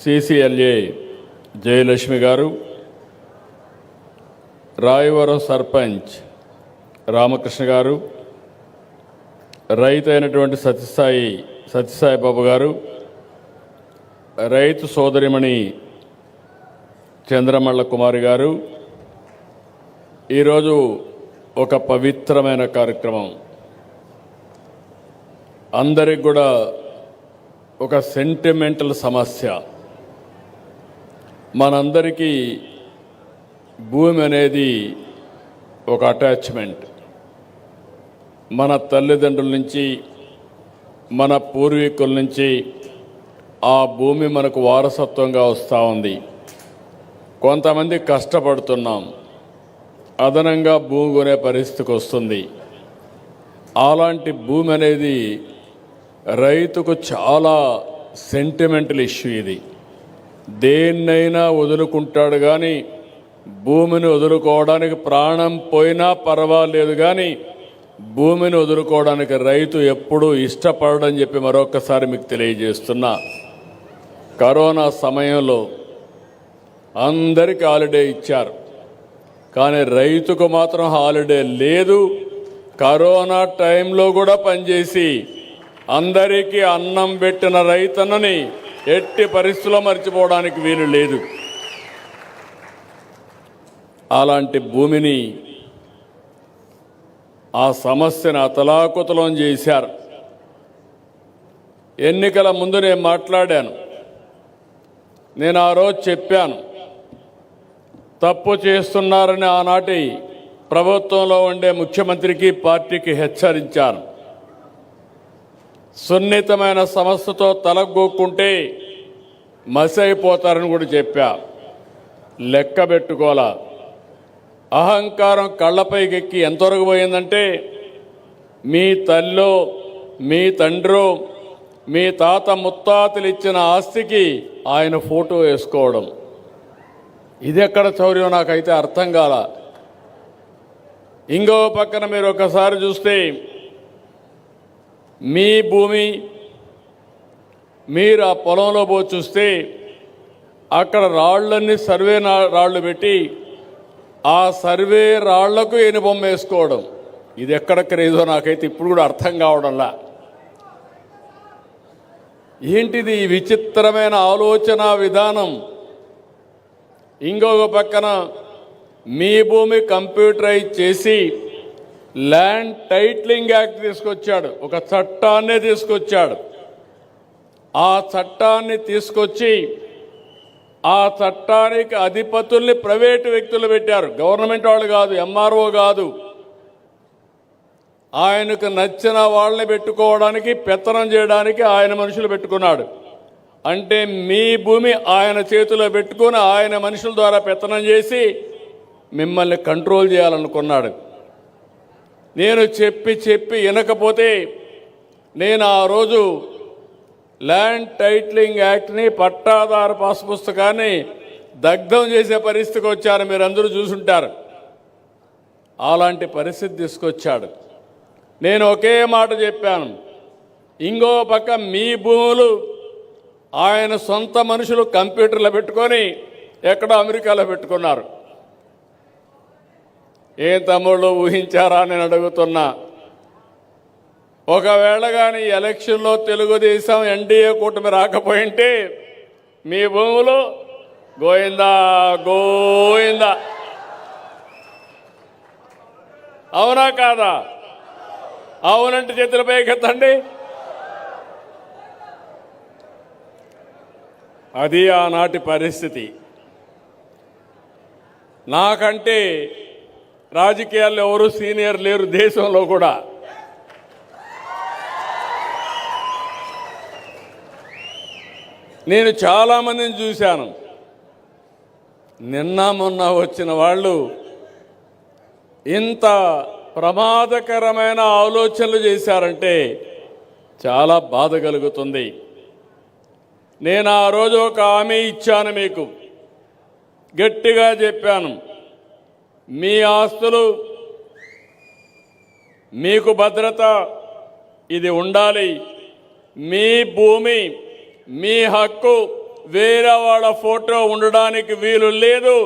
CCLA Jayalakshmi గారు, రాయవరం సర్పంచ్ రామకృష్ణ గారు, రైతు అయినటువంటి సత్యసాయి బాబు గారు, రైతు సోదరిమణి చంద్రమళ్ళ కుమారి గారు, ఈరోజు ఒక పవిత్రమైన కార్యక్రమం. అందరికి కూడా ఒక సెంటిమెంటల్ సమస్య. మనందరికీ భూమి అనేది ఒక అటాచ్మెంట్. మన తల్లిదండ్రుల నుంచి, మన పూర్వీకుల నుంచి ఆ భూమి మనకు వారసత్వంగా వస్తూ ఉంది. కొంతమంది కష్టపడుతున్నాం, అదనంగా భూమి కొనే పరిస్థితికి వస్తుంది. అలాంటి భూమి అనేది రైతుకు చాలా సెంటిమెంటల్ ఇష్యూ. ఇది దేన్నైనా వదులుకుంటాడు, కానీ భూమిని వదులుకోవడానికి ప్రాణం పోయినా పర్వాలేదు, కానీ భూమిని వదులుకోవడానికి రైతు ఎప్పుడూ ఇష్టపడని చెప్పి మరొకసారి మీకు తెలియజేస్తున్నా. కరోనా సమయంలో అందరికీ హాలిడే ఇచ్చారు, కానీ రైతుకు మాత్రం హాలిడే లేదు. కరోనా టైంలో కూడా పనిచేసి అందరికీ అన్నం పెట్టిన రైతన్నని ఎట్టి పరిస్థితుల్లో మర్చిపోవడానికి వీలు లేదు. అలాంటి భూమిని, ఆ సమస్యను అతలాకుతలం చేశారు. ఎన్నికల ముందు నేను మాట్లాడాను. నేను ఆ రోజు చెప్పాను, తప్పు చేస్తున్నారని ఆనాటి ప్రభుత్వంలో ఉండే ముఖ్యమంత్రికి, పార్టీకి హెచ్చరించాను. సున్నితమైన సమస్యతో తలగొక్కుంటే మసి అయిపోతారని కూడా చెప్పా. లెక్క పెట్టుకోవాలా. అహంకారం కళ్ళపైకెక్కి ఎంతవరకు పోయిందంటే, మీ తల్లో, మీ తండ్రో, మీ తాత ముత్తాతలు ఇచ్చిన ఆస్తికి ఆయన ఫోటో వేసుకోవడం. ఇది ఎక్కడ చౌర్యం నాకైతే అర్థం కాల. ఇంకో పక్కన మీరు ఒకసారి చూస్తే, మీ భూమి మీరు ఆ పొలంలో పోయి చూస్తే అక్కడ రాళ్ళన్నీ సర్వే రాళ్ళు పెట్టి ఆ సర్వే రాళ్లకు ఎనుబొమ్మ వేసుకోవడం. ఇది ఎక్కడ క్రేజో నాకైతే ఇప్పుడు కూడా అర్థం కావడంలా. ఏంటిది ఈ విచిత్రమైన ఆలోచన విధానం? ఇంకొక పక్కన మీ భూమి కంప్యూటరైజ్ చేసి ల్యాండ్ టైటిలింగ్ యాక్ట్ తీసుకొచ్చాడు, ఒక చట్టాన్నే తీసుకొచ్చాడు. ఆ చట్టాన్ని తీసుకొచ్చి ఆ చట్టానికి అధిపతుల్ని ప్రైవేటు వ్యక్తులు పెట్టారు, గవర్నమెంట్ వాళ్ళు కాదు, ఎంఆర్ఓ కాదు. ఆయనకు నచ్చిన వాళ్ళని పెట్టుకోవడానికి, పెత్తనం చేయడానికి ఆయన మనుషులు పెట్టుకున్నాడు. అంటే మీ భూమి ఆయన చేతిలో పెట్టుకుని ఆయన మనుషుల ద్వారా పెత్తనం చేసి మిమ్మల్ని కంట్రోల్ చేయాలనుకున్నాడు. నేను చెప్పి వినకపోతే నేను ఆ రోజు ల్యాండ్ టైటిలింగ్ యాక్ట్ని, పట్టాదారు పాస్ పుస్తకాన్ని దగ్ధం చేసే పరిస్థితికి వచ్చారు. మీరు అందరూ చూసుంటారు. అలాంటి పరిస్థితి తీసుకొచ్చాడు. నేను ఒకే మాట చెప్పాను, ఇంకో పక్క మీ భూములు ఆయన సొంత మనుషులు కంప్యూటర్లో పెట్టుకొని ఎక్కడో అమెరికాలో పెట్టుకున్నారు. ఏ తమ్ముళ్ళు ఊహించారా నేను అడుగుతున్నా. ఒకవేళ కానీ ఎలక్షన్లో తెలుగుదేశం ఎన్డీఏ కూటమి రాకపోయింటే మీ భూములు గోయిందా గోయిందా. అవునా కాదా? అవునంటే చేతులపై ఎత్తండి. అది ఆనాటి పరిస్థితి. నాకంటే రాజకీయాల్లో ఎవరు సీనియర్ లేరు దేశంలో కూడా. నేను చాలామందిని చూశాను. నిన్న మొన్న వచ్చిన వాళ్ళు ఇంత ప్రమాదకరమైన ఆలోచనలు చేశారంటే చాలా బాధ కలుగుతుంది. నేను ఆ రోజు ఒక హామీ ఇచ్చాను, మీకు గట్టిగా చెప్పాను, మీ ఆస్తులు మీకు భద్రత ఇది ఉండాలి. మీ భూమి, మీ హక్కు వేరే వాళ్ళ ఫోటో ఉండడానికి వీలు లేదు.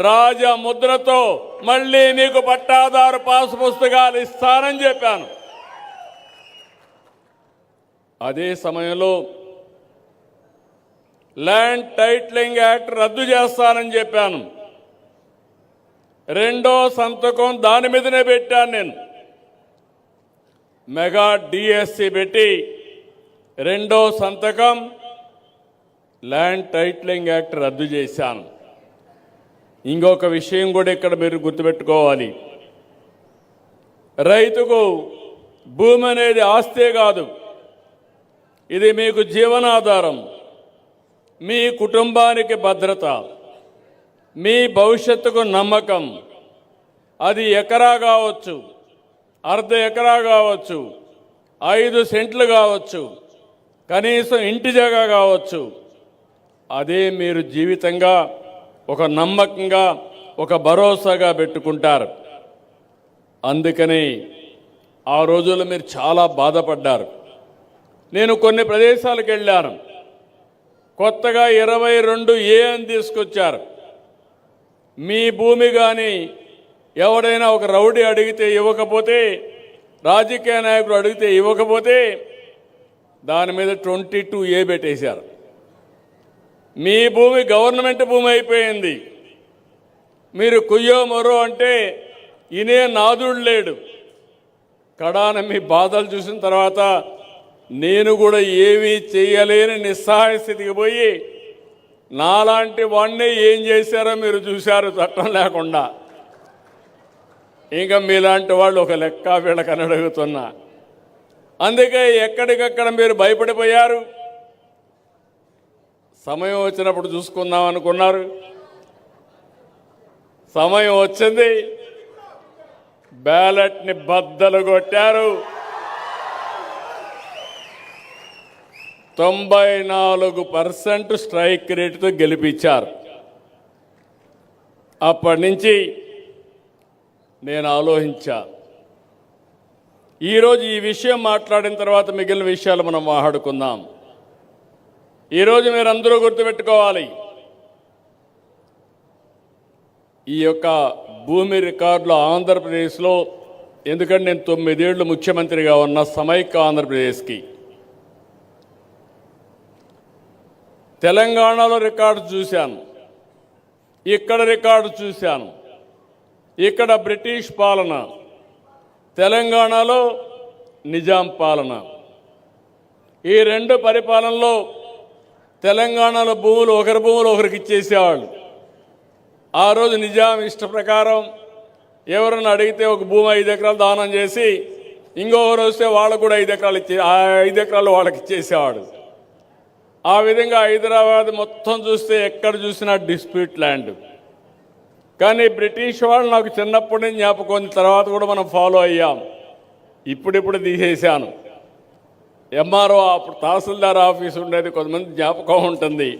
రాజముద్రతో మళ్ళీ మీకు పట్టాదారు పాస్ పుస్తకాలు ఇస్తానని చెప్పాను. అదే సమయంలో ల్యాండ్ టైటిలింగ్ యాక్ట్ రద్దు చేస్తానని చెప్పాను. రెండో సంతకం దాని మీదనే పెట్టాను. నేను మెగా డిఎస్సి పెట్టి రెండో సంతకం ల్యాండ్ టైటిలింగ్ యాక్ట్ రద్దు చేశాను. ఇంకొక విషయం కూడా ఇక్కడ మీరు గుర్తుపెట్టుకోవాలి. రైతుకు భూమి అనేది ఆస్తే కాదు, ఇది మీకు జీవనాధారం, మీ కుటుంబానికి భద్రత, మీ భవిష్యత్తుకు నమ్మకం. అది ఎకరా కావచ్చు, అర్ధ ఎకరా కావచ్చు, 5 సెంట్లు కావచ్చు, కనీసం ఇంటి జాగా కావచ్చు. అదే మీరు జీవితంగా ఒక నమ్మకంగా ఒక భరోసాగా పెట్టుకుంటారు. అందుకని ఆ రోజుల్లో మీరు చాలా బాధపడ్డారు. నేను కొన్ని ప్రదేశాలకు వెళ్ళాను. కొత్తగా 22A అని తీసుకొచ్చారు. మీ భూమి కానీ ఎవడైనా ఒక రౌడీ అడిగితే ఇవ్వకపోతే, రాజకీయ నాయకుడు అడిగితే ఇవ్వకపోతే దాని మీద 22A పెట్టేశారు. మీ భూమి గవర్నమెంట్ భూమి అయిపోయింది. మీరు కుయ్యో మరో అంటే ఇనే నాదుడు లేడు. కడాన మీ బాధలు చూసిన తర్వాత నేను కూడా ఏమీ చేయలేని నిస్సహాయ స్థితికి పోయి నాలాంటి వాడిని ఏం చేశారో మీరు చూశారు, చట్టం లేకుండా. ఇంకా మీలాంటి వాళ్ళు ఒక లెక్క వీళ్ళకని అడుగుతున్నా. అందుకే ఎక్కడికక్కడ మీరు భయపడిపోయారు. సమయం వచ్చినప్పుడు చూసుకుందాం అనుకున్నారు. సమయం వచ్చింది, బ్యాలెట్ని బద్దలు కొట్టారు. 94% స్ట్రైక్ రేటుతో గెలిపించారు. అప్పటి నుంచి నేను ఆలోచించా. ఈరోజు ఈ విషయం మాట్లాడిన తర్వాత మిగిలిన విషయాలు మనం మాట్లాడుకుందాం. ఈరోజు మీరందరూ గుర్తుపెట్టుకోవాలి, ఈ యొక్క భూమి రికార్డులు ఆంధ్రప్రదేశ్లో, ఎందుకంటే నేను 9 ఏళ్ళు ముఖ్యమంత్రిగా ఉన్న సమైక్య ఆంధ్రప్రదేశ్కి, తెలంగాణలో రికార్డు చూశాను, ఇక్కడ రికార్డు చూశాను. ఇక్కడ బ్రిటిష్ పాలన, తెలంగాణలో నిజాం పాలన. ఈ రెండు పరిపాలనలో తెలంగాణలో భూములు ఒకరి భూములు ఒకరికి ఇచ్చేసేవాళ్ళు. ఆ రోజు నిజాం ఇష్ట ప్రకారం ఎవరన్నా అడిగితే ఒక భూమి 5 ఎకరాలు దానం చేసి ఇంకొకరు వస్తే వాళ్ళకు కూడా 5 ఎకరాలు ఆ 5 ఎకరాలు వాళ్ళకి ఇచ్చేసేవాడు. ఆ విధంగా హైదరాబాద్ మొత్తం చూస్తే ఎక్కడ చూసినా డిస్ప్యూట్ ల్యాండ్. కానీ బ్రిటిష్ వాళ్ళు నాకు చిన్నప్పటి నుంచి జ్ఞాపకం, తర్వాత కూడా మనం ఫాలో అయ్యాం. ఇప్పుడిప్పుడు తీసేశాను. ఎంఆర్ఓ అప్పుడు తహసీల్దార్ ఆఫీస్ ఉండేది, కొంతమంది జ్ఞాపకం ఉంటుంది.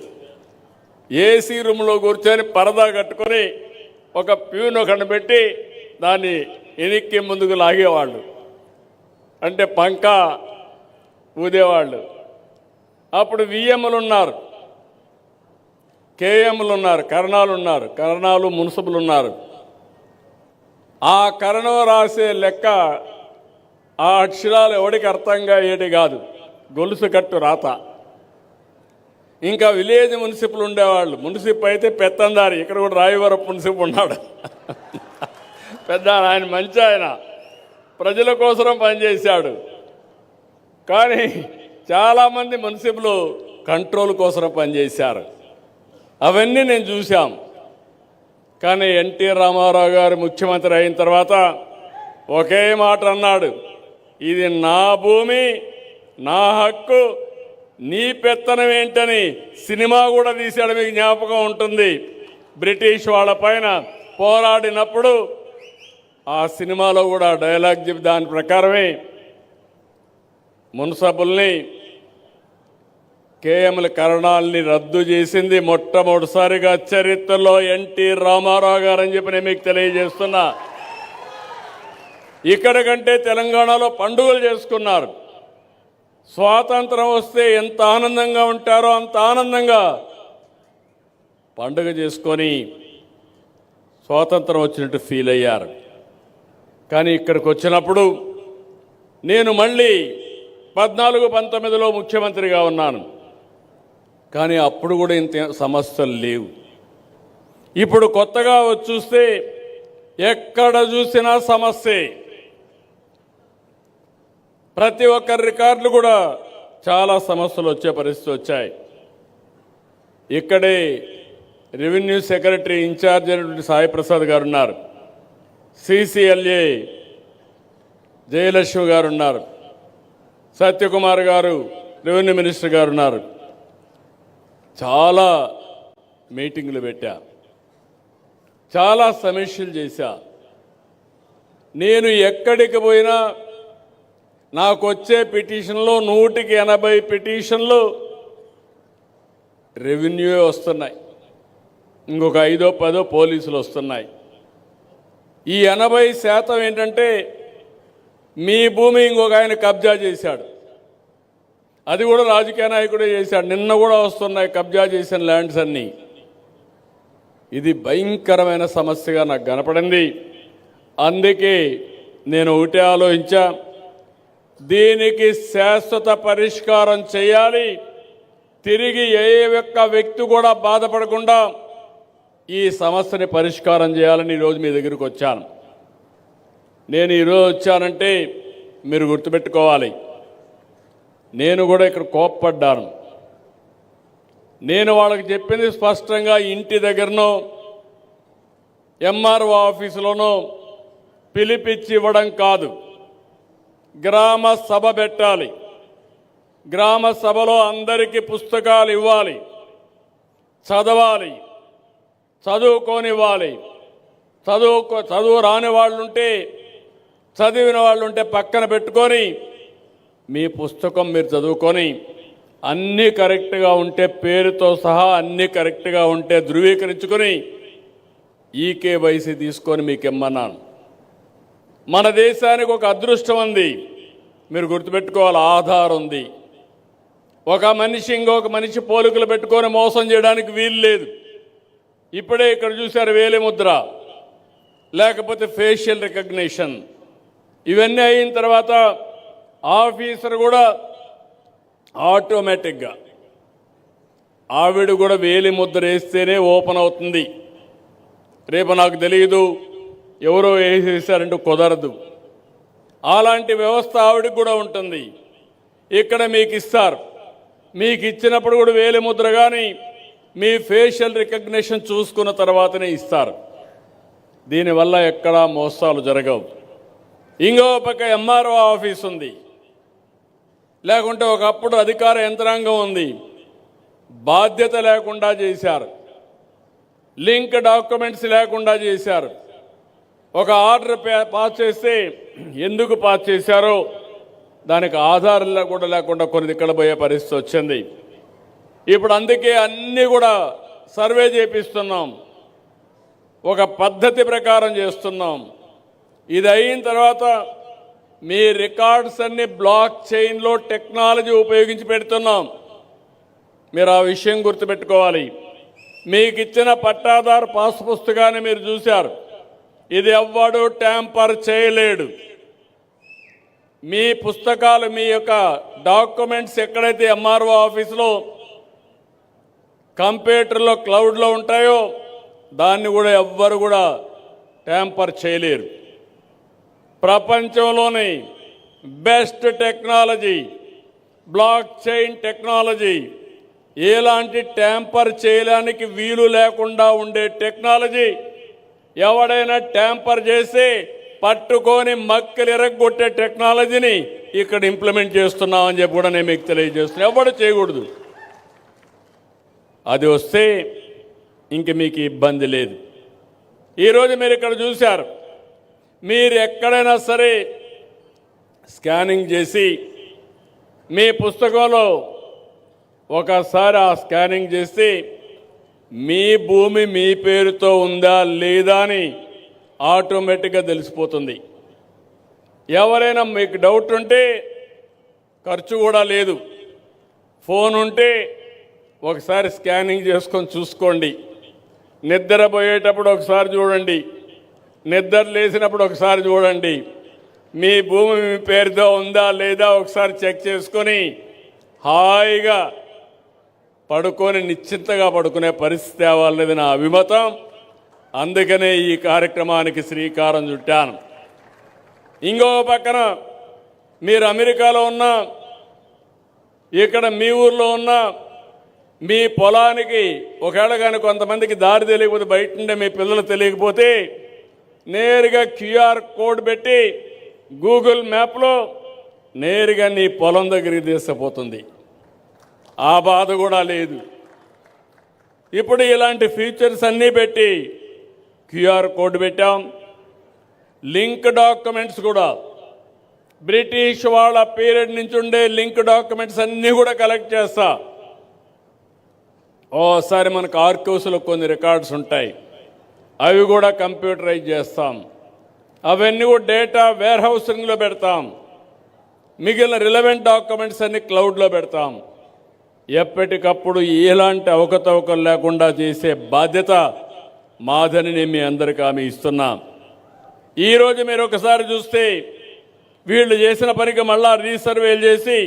ఏసీ రూమ్లో కూర్చొని పరదా కట్టుకొని ఒక ప్యూన్ ఒకటి పెట్టి దాన్ని ఎనిక్కి ముందుకు లాగేవాళ్ళు, అంటే పంక ఊదేవాళ్ళు. అప్పుడు విఎంలు ఉన్నారు, కేఎంలు ఉన్నారు, కరణాలు ఉన్నారు, కరణాలు మున్సిపల్ ఉన్నారు. ఆ కరణం రాసే లెక్క ఆ అక్షరాలు ఎవడికి అర్థంగా అయ్యేటి కాదు, గొలుసు కట్టు రాత. ఇంకా విలేజ్ మున్సిపల్ ఉండేవాళ్ళు. మున్సిపల్ అయితే పెత్తందారి, ఇక్కడ కూడా రాయవరపు మున్సిపల్ ఉన్నాడు పెద్ద ఆయన, మంచి ఆయన, ప్రజల కోసం పనిచేశాడు. కానీ చాలామంది మున్సిపల్ కంట్రోల్ కోసం పనిచేశారు. అవన్నీ నేను చూశాం. కానీ ఎన్టీ రామారావు గారు ముఖ్యమంత్రి అయిన తర్వాత ఒకే మాట అన్నాడు, ఇది నా భూమి, నా హక్కు, నీ పెత్తనం ఏంటని సినిమా కూడా తీశాడు, మీకు జ్ఞాపకం ఉంటుంది. బ్రిటిష్ వాళ్ళ పైన పోరాడినప్పుడు ఆ సినిమాలో కూడా డైలాగ్ చెప్పి దాని ప్రకారమే మున్సిపల్ని, కేఎంల కరణాలని రద్దు చేసింది మొట్టమొదటిసారిగా చరిత్రలో ఎన్టీ రామారావు గారు అని చెప్పి నేను మీకు తెలియజేస్తున్నా. ఇక్కడ కంటే తెలంగాణలో పండుగలు చేసుకున్నారు. స్వాతంత్రం వస్తే ఎంత ఆనందంగా ఉంటారో అంత ఆనందంగా పండుగ చేసుకొని స్వాతంత్రం వచ్చినట్టు ఫీల్ అయ్యారు. కానీ ఇక్కడికి వచ్చినప్పుడు నేను మళ్ళీ 14-19లో ముఖ్యమంత్రిగా ఉన్నాను. కానీ అప్పుడు కూడా ఇంత సమస్యలు లేవు. ఇప్పుడు కొత్తగా వచ్చి చూస్తే ఎక్కడ చూసినా సమస్యే. ప్రతి ఒక్కరి రికార్డులు కూడా చాలా సమస్యలు వచ్చే పరిస్థితి వచ్చాయి. ఇక్కడే రెవెన్యూ సెక్రటరీ ఇన్ఛార్జ్ అయినటువంటి సాయి ప్రసాద్ గారు ఉన్నారు, సిసిఎల్ఏ జయలక్ష్మి గారు ఉన్నారు, సత్యకుమార్ గారు రెవెన్యూ మినిస్టర్ గారు ఉన్నారు. చాలా మీటింగులు పెట్టా, చాలా సమీక్షలు చేశా. నేను ఎక్కడికి పోయినా నాకు వచ్చే పిటిషన్లో 180 పిటిషన్లు రెవెన్యూ వస్తున్నాయి, ఇంకొక 5-10 పోలీసులు వస్తున్నాయి. ఈ 80% ఏంటంటే మీ భూమి ఇంకొక ఆయన కబ్జా చేశాడు, అది కూడా రాజకీయ నాయకుడే చేశాడు. నిన్న కూడా వస్తున్నాయి కబ్జా చేసిన ల్యాండ్స్ అన్నీ. ఇది భయంకరమైన సమస్యగా నాకు కనపడింది. అందుకే నేను ఒకటే ఆలోచించా, దీనికి శాశ్వత పరిష్కారం చేయాలి. తిరిగి ఏ ఒక్క వ్యక్తి కూడా బాధపడకుండా ఈ సమస్యని పరిష్కారం చేయాలని ఈరోజు మీ దగ్గరికి వచ్చాను. నేను ఈరోజు వచ్చానంటే మీరు గుర్తుపెట్టుకోవాలి, నేను కూడా ఇక్కడ కోప్పడ్డాను. నేను వాళ్ళకి చెప్పింది స్పష్టంగా, ఇంటి దగ్గరనో ఎంఆర్ఓ ఆఫీసులోనో పిలిపిచ్చి ఇవ్వడం కాదు, గ్రామ సభ పెట్టాలి. గ్రామ సభలో అందరికీ పుస్తకాలు ఇవ్వాలి, చదవాలి, చదువుకోనివ్వాలి. చదువు రాని వాళ్ళుంటే, చదివిన వాళ్ళుంటే పక్కన పెట్టుకొని మీ పుస్తకం మీరు చదువుకొని అన్నీ కరెక్ట్గా ఉంటే, పేరుతో సహా అన్నీ కరెక్ట్గా ఉంటే ధృవీకరించుకొని ఈకేవైసీ తీసుకొని మీకు ఇమ్మన్నాను. మన దేశానికి ఒక అదృష్టం ఉంది, మీరు గుర్తుపెట్టుకోవాలి, ఆధార్ ఉంది. ఒక మనిషి ఇంకొక మనిషి పోలికలు పెట్టుకొని మోసం చేయడానికి వీలు లేదు. ఇప్పుడే ఇక్కడ చూశారు వేలిముద్ర, లేకపోతే ఫేషియల్ రికగ్నిషన్. ఇవన్నీ అయిన తర్వాత ఆఫీసర్ కూడా ఆటోమేటిక్గా ఆవిడ కూడా వేలిముద్ర వేస్తేనే ఓపెన్ అవుతుంది. రేపు నాకు తెలియదు ఎవరో వేసేసారంటూ కుదరదు. అలాంటి వ్యవస్థ ఆవిడకి కూడా ఉంటుంది. ఇక్కడ మీకు ఇస్తారు, మీకు ఇచ్చినప్పుడు కూడా వేలిముద్ర కానీ మీ ఫేషియల్ రికగ్నిషన్ చూసుకున్న తర్వాతనే ఇస్తారు. దీనివల్ల ఎక్కడా మోసాలు జరగవు. ఇంకో పక్క ఎంఆర్ఓ ఆఫీస్ ఉంది, లేకుంటే ఒకప్పుడు అధికార యంత్రాంగం ఉంది, బాధ్యత లేకుండా చేశారు, లింక్ డాక్యుమెంట్స్ లేకుండా చేశారు. ఒక ఆర్డర్ పాస్ చేస్తే ఎందుకు పాస్ చేశారో దానికి ఆధారాలు కూడా లేకుండా కొన్ని ఇక్కడ పోయే పరిస్థితి వచ్చింది. ఇప్పుడు అందుకే అన్నీ కూడా సర్వే చేపిస్తున్నాం, ఒక పద్ధతి ప్రకారం చేస్తున్నాం. ఇది అయిన తర్వాత మీ రికార్డ్స్ అన్ని బ్లాక్ చైన్లో టెక్నాలజీ ఉపయోగించి పెడుతున్నాం. మీరు ఆ విషయం గుర్తుపెట్టుకోవాలి. మీకు ఇచ్చిన పట్టాదారు పాస్ పుస్తకాన్ని మీరు చూశారు, ఇది ఎవ్వడు ట్యాంపర్ చేయలేడు. మీ పుస్తకాలు, మీ యొక్క డాక్యుమెంట్స్ ఎక్కడైతే ఎంఆర్ఓ ఆఫీసులో కంప్యూటర్లో క్లౌడ్లో ఉంటాయో దాన్ని కూడా ఎవ్వరు కూడా ట్యాంపర్ చేయలేరు. ప్రపంచంలోని best technology block chain technology, ఎలాంటి ట్యాంపర్ చేయడానికి వీలు లేకుండా ఉండే టెక్నాలజీ. ఎవడైనా ట్యాంపర్ చేసి పట్టుకొని మక్కలు ఎరగొట్టే టెక్నాలజీని ఇక్కడ ఇంప్లిమెంట్ చేస్తున్నామని చెప్పి కూడా నేను మీకు తెలియజేస్తున్నా. ఎవడు చేయకూడదు. అది వస్తే ఇంక మీకు ఇబ్బంది లేదు. ఈరోజు మీరు ఇక్కడ చూశారు, మీరు ఎక్కడైనా సరే స్కానింగ్ చేసి మీ పుస్తకంలో ఒకసారి ఆ స్కానింగ్ చేస్తే మీ భూమి మీ పేరుతో ఉందా లేదా అని ఆటోమేటిక్గా తెలిసిపోతుంది. ఎవరైనా మీకు డౌట్ ఉంటే ఖర్చు కూడా లేదు, ఫోన్ ఉంటే ఒకసారి స్కానింగ్ చేసుకొని చూసుకోండి. నిద్రపోయేటప్పుడు ఒకసారి చూడండి, నిద్ర లేచినప్పుడు ఒకసారి చూడండి. మీ భూమి మీ పేరుతో ఉందా లేదా ఒకసారి చెక్ చేసుకొని హాయిగా పడుకొని నిశ్చింతగా పడుకునే పరిస్థితి తేవాలనేది నా అభిమతం. అందుకనే ఈ కార్యక్రమానికి శ్రీకారం చుట్టాను. ఇంకో పక్కన మీరు అమెరికాలో ఉన్నా, ఇక్కడ మీ ఊర్లో ఉన్నా, మీ పొలానికి ఒకవేళ కానీ కొంతమందికి దారి తెలియకపోతే, బయట ఉండే మీ పిల్లలు తెలియకపోతే నేరుగా క్యూఆర్ కోడ్ పెట్టి గూగుల్ మ్యాప్లో నేరుగా నీ పొలం దగ్గరికి తీసుకుపోతుంది. ఆ బాధ కూడా లేదు. ఇప్పుడు ఇలాంటి ఫీచర్స్ అన్నీ పెట్టి క్యూఆర్ కోడ్ పెట్టాం. లింక్ డాక్యుమెంట్స్ కూడా బ్రిటిష్ వాళ్ళ పీరియడ్ నుంచి ఉండే లింక్ డాక్యుమెంట్స్ అన్నీ కూడా కలెక్ట్ చేస్తా. ఓసారి మనకు ఆర్కైవ్స్లో కొన్ని రికార్డ్స్ ఉంటాయి, అవి కూడా కంప్యూటరైజ్ చేస్తాం. అవన్నీ కూడా డేటా వేర్ హౌసింగ్లో పెడతాం. మిగిలిన రిలవెంట్ డాక్యుమెంట్స్ అన్ని క్లౌడ్లో పెడతాం. ఎప్పటికప్పుడు ఎలాంటి అవకతవకలు లేకుండా చేసే బాధ్యత మాదని నేను మీ అందరికీ హామీ ఇస్తున్నా. ఈరోజు మీరు ఒకసారి చూస్తే వీళ్ళు చేసిన పనికి మళ్ళా రీసర్వేలు చేసి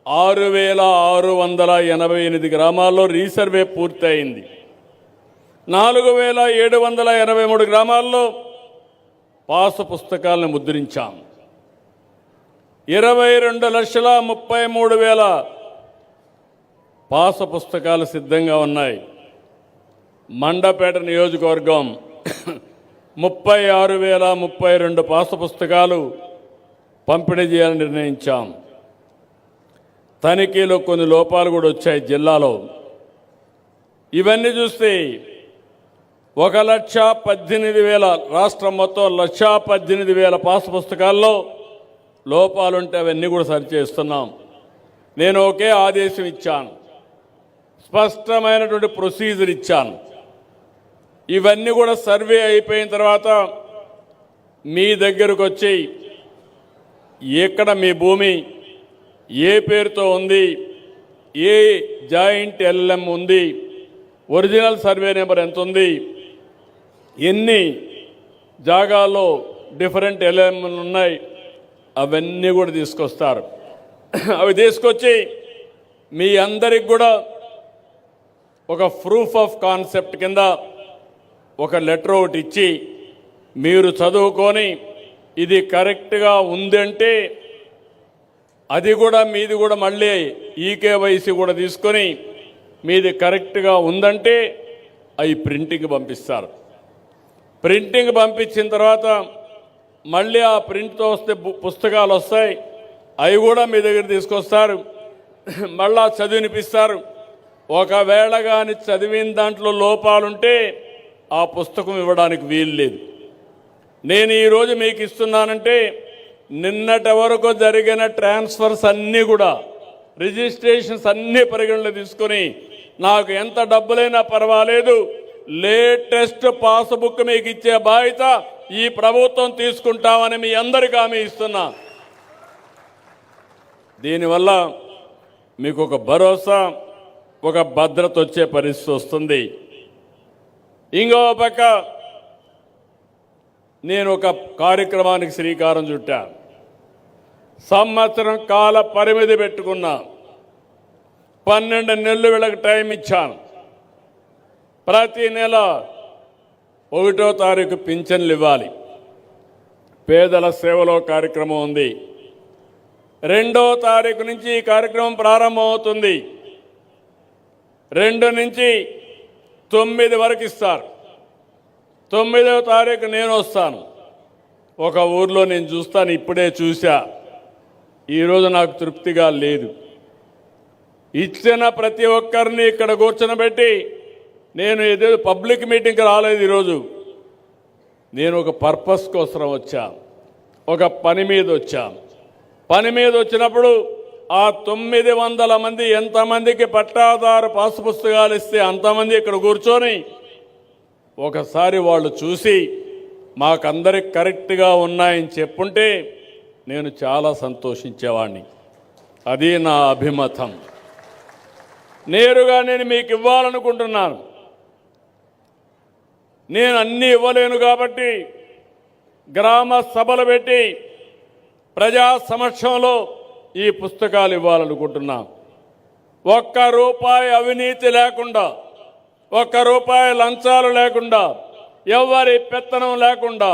6,688 గ్రామాల్లో రీసర్వే పూర్తయింది. 4,783 గ్రామాల్లో పాసు పుస్తకాలను ముద్రించాం. 22,33,000 పాసు పుస్తకాలు సిద్ధంగా ఉన్నాయి. మండపేట నియోజకవర్గం 36,032 పాసు పుస్తకాలు పంపిణీ చేయాలని నిర్ణయించాం. తనిఖీలో కొన్ని లోపాలు కూడా వచ్చాయి జిల్లాలో. ఇవన్నీ చూస్తే 1,18,000 రాష్ట్రం మొత్తం 1,18,000 పాసు పుస్తకాల్లో లోపాలుంటే అవన్నీ కూడా సరిచేస్తున్నాం. నేను ఒకే ఆదేశం ఇచ్చాను, స్పష్టమైనటువంటి ప్రొసీజర్ ఇచ్చాను. ఇవన్నీ కూడా సర్వే అయిపోయిన తర్వాత మీ దగ్గరకు వచ్చి ఎక్కడ మీ భూమి ఏ పేరుతో ఉంది, ఏ జాయింట్ ఎల్ఎం ఉంది, ఒరిజినల్ సర్వే నెంబర్ ఎంత ఉంది, ఎన్ని జాగాల్లో డిఫరెంట్ ఎల్ఎంలు ఉన్నాయి, అవన్నీ కూడా తీసుకొస్తారు. అవి తీసుకొచ్చి మీ అందరికి కూడా ఒక ప్రూఫ్ ఆఫ్ కాన్సెప్ట్ కింద ఒక లెటర్ ఒకటి ఇచ్చి మీరు చదువుకొని ఇది కరెక్ట్గా ఉందంటే అది కూడా మీది కూడా మళ్ళీ ఈకేవైసీ కూడా తీసుకొని మీది కరెక్ట్గా ఉందంటే అవి ప్రింటింగ్ పంపిస్తారు. ప్రింటింగ్ పంపించిన తర్వాత మళ్ళీ ఆ ప్రింట్తో వస్తే పుస్తకాలు వస్తాయి, అవి కూడా మీ దగ్గర తీసుకొస్తారు, మళ్ళా చదివినిపిస్తారు. ఒకవేళ కానీ చదివిన దాంట్లో లోపాలుంటే ఆ పుస్తకం ఇవ్వడానికి వీలు లేదు. నేను ఈరోజు మీకు ఇస్తున్నానంటే నిన్నటి వరకు జరిగిన ట్రాన్స్ఫర్స్ అన్నీ కూడా రిజిస్ట్రేషన్స్ అన్నీ పరిగణలో తీసుకొని నాకు ఎంత డబ్బులైనా పర్వాలేదు లేటెస్ట్ పాస్బుక్ మీకు ఇచ్చే బాధ్యత ఈ ప్రభుత్వం తీసుకుంటామని మీ అందరికీ హామీ ఇస్తున్నా. దీనివల్ల మీకు ఒక భరోసా, ఒక భద్రత వచ్చే పరిస్థితి వస్తుంది. ఇంకో పక్క నేను ఒక కార్యక్రమానికి శ్రీకారం చుట్టాను. సంవత్సరం కాల పరిమితి పెట్టుకున్నా. 12 నెలలు వీళ్ళకి టైం ఇచ్చాను. ప్రతి నెల 1వ తారీఖు పింఛన్లు ఇవ్వాలి. పేదల సేవలో కార్యక్రమం ఉంది. 2వ తారీఖు నుంచి ఈ కార్యక్రమం ప్రారంభమవుతుంది. 2 నుంచి 9 వరకు ఇస్తారు. 9వ తారీఖు నేను వస్తాను. ఒక ఊర్లో నేను చూస్తాను, ఇప్పుడే చూసా, ఈరోజు నాకు తృప్తిగా లేదు. ఇచ్చిన ప్రతి ఒక్కరిని ఇక్కడ కూర్చొనబెట్టి నేను ఏదో పబ్లిక్ మీటింగ్కి రాలేదు. ఈరోజు నేను ఒక పర్పస్ కోసం వచ్చా, ఒక పని మీద వచ్చా. పని మీద వచ్చినప్పుడు ఆ 900 మంది ఎంతమందికి పట్టాదారు పాసు పుస్తకాలు ఇస్తే అంతమంది ఇక్కడ కూర్చొని ఒకసారి వాళ్ళు చూసి మాకందరికి కరెక్ట్గా ఉన్నాయని చెప్పుంటే నేను చాలా సంతోషించేవాడిని. అది నా అభిమతం. నేరుగా నేను మీకు ఇవ్వాలనుకుంటున్నాను. నేను అన్నీ ఇవ్వలేను కాబట్టి గ్రామ సభలు పెట్టి ప్రజా సమక్షంలో ఈ పుస్తకాలు ఇవ్వాలనుకుంటున్నా. ఒక్క రూపాయి అవినీతి లేకుండా, ఒక్క రూపాయి లంచాలు లేకుండా, ఎవరి పెత్తనం లేకుండా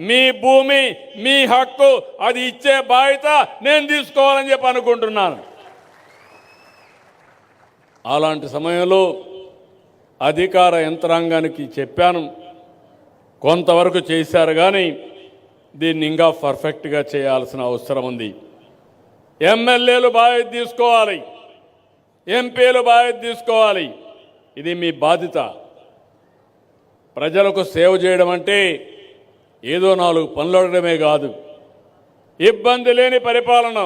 మీ భూమి మీ హక్కు అది ఇచ్చే బాధ్యత నేను తీసుకోవాలని చెప్పి అనుకుంటున్నాను. అలాంటి సమయంలో అధికార యంత్రాంగానికి చెప్పాను, కొంతవరకు చేశారు, కానీ దీన్ని ఇంకా పర్ఫెక్ట్గా చేయాల్సిన అవసరం ఉంది. ఎమ్మెల్యేలు బాధ్యత తీసుకోవాలి, ఎంపీలు బాధ్యత తీసుకోవాలి. ఇది మీ బాధ్యత. ప్రజలకు సేవ చేయడం అంటే ఏదో 4 పనులు అడగడమే కాదు. ఇబ్బంది లేని పరిపాలన,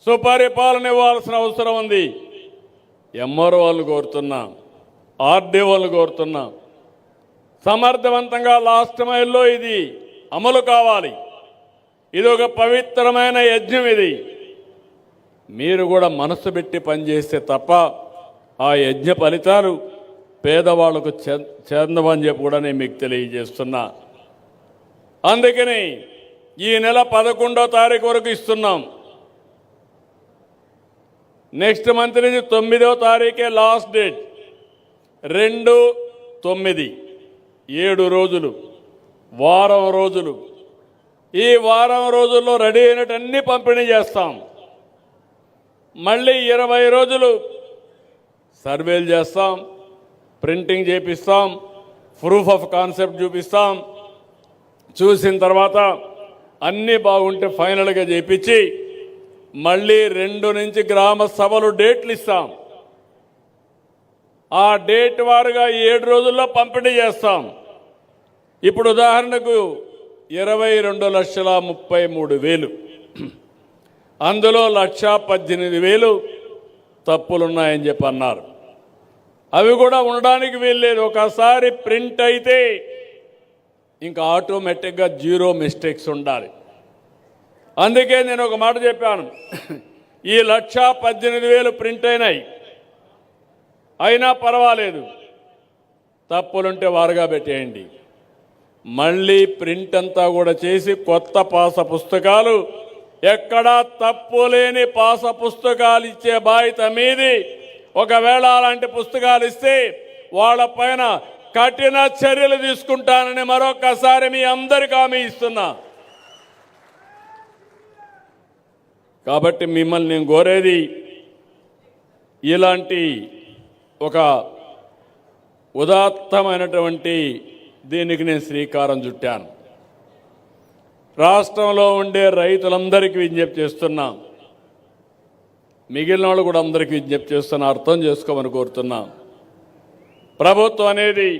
సుపరిపాలన ఇవ్వాల్సిన అవసరం ఉంది. ఎంఆర్ఓ వాళ్ళు కోరుతున్నా, ఆర్డీ వాళ్ళు కోరుతున్నా, సమర్థవంతంగా లాస్ట్ మైల్లో ఇది అమలు కావాలి. ఇది ఒక పవిత్రమైన యజ్ఞం. ఇది మీరు కూడా మనసు పెట్టి పనిచేస్తే తప్ప ఆ యజ్ఞ ఫలితాలు పేదవాళ్లకు చెందవని చెప్పి కూడా నేను మీకు తెలియజేస్తున్నా. అందుకని ఈ నెల 11వ తారీఖు వరకు ఇస్తున్నాం. నెక్స్ట్ మంత్ నుంచి 9వ తారీఖే లాస్ట్ డేట్. 2, 9 7 రోజులు, వారం రోజులు. ఈ వారం రోజుల్లో రెడీ అయినటన్నీ పంపిణీ చేస్తాం. మళ్ళీ 20 రోజులు సర్వేలు చేస్తాం, ప్రింటింగ్ చేపిస్తాం, ప్రూఫ్ ఆఫ్ కాన్సెప్ట్ చూపిస్తాం. చూసిన తర్వాత అన్నీ బాగుంటే ఫైనల్గా చేపించి మళ్ళీ 2 నుంచి గ్రామ సభలు డేట్లు ఇస్తాం. ఆ డేట్ వారుగా 7 రోజుల్లో పంపిణీ చేస్తాం. ఇప్పుడు ఉదాహరణకు 22,33,000, అందులో 1,18,000 తప్పులున్నాయని చెప్పి అన్నారు. అవి కూడా ఉండడానికి వీల్లేదు. ఒకసారి ప్రింట్ అయితే ఇంకా ఆటోమేటిక్గా 0 మిస్టేక్స్ ఉండాలి. అందుకే నేను ఒక మాట చెప్పాను, ఈ 1,18,000 ప్రింట్ అయినాయి, అయినా పర్వాలేదు, తప్పులుంటే వారుగా పెట్టేయండి. మళ్ళీ ప్రింట్ అంతా కూడా చేసి కొత్త పాస పుస్తకాలు, ఎక్కడా తప్పు లేని పాస పుస్తకాలు ఇచ్చే బాధ్యత మీది. ఒకవేళ అలాంటి పుస్తకాలు ఇస్తే వాళ్ళపైన కఠిన చర్యలు తీసుకుంటానని మరొకసారి మీ అందరికీ హామీ ఇస్తున్నా. కాబట్టి మిమ్మల్ని నేను కోరేది, ఇలాంటి ఒక ఉదాత్తమైనటువంటి దీనికి నేను శ్రీకారం చుట్టాను. రాష్ట్రంలో ఉండే రైతులందరికీ విజ్ఞప్తి చేస్తున్నా, మిగిలిన వాళ్ళు కూడా అందరికీ విజ్ఞప్తి చేస్తున్నా, అర్థం చేసుకోమని కోరుతున్నా. ప్రభుత్వం అనేది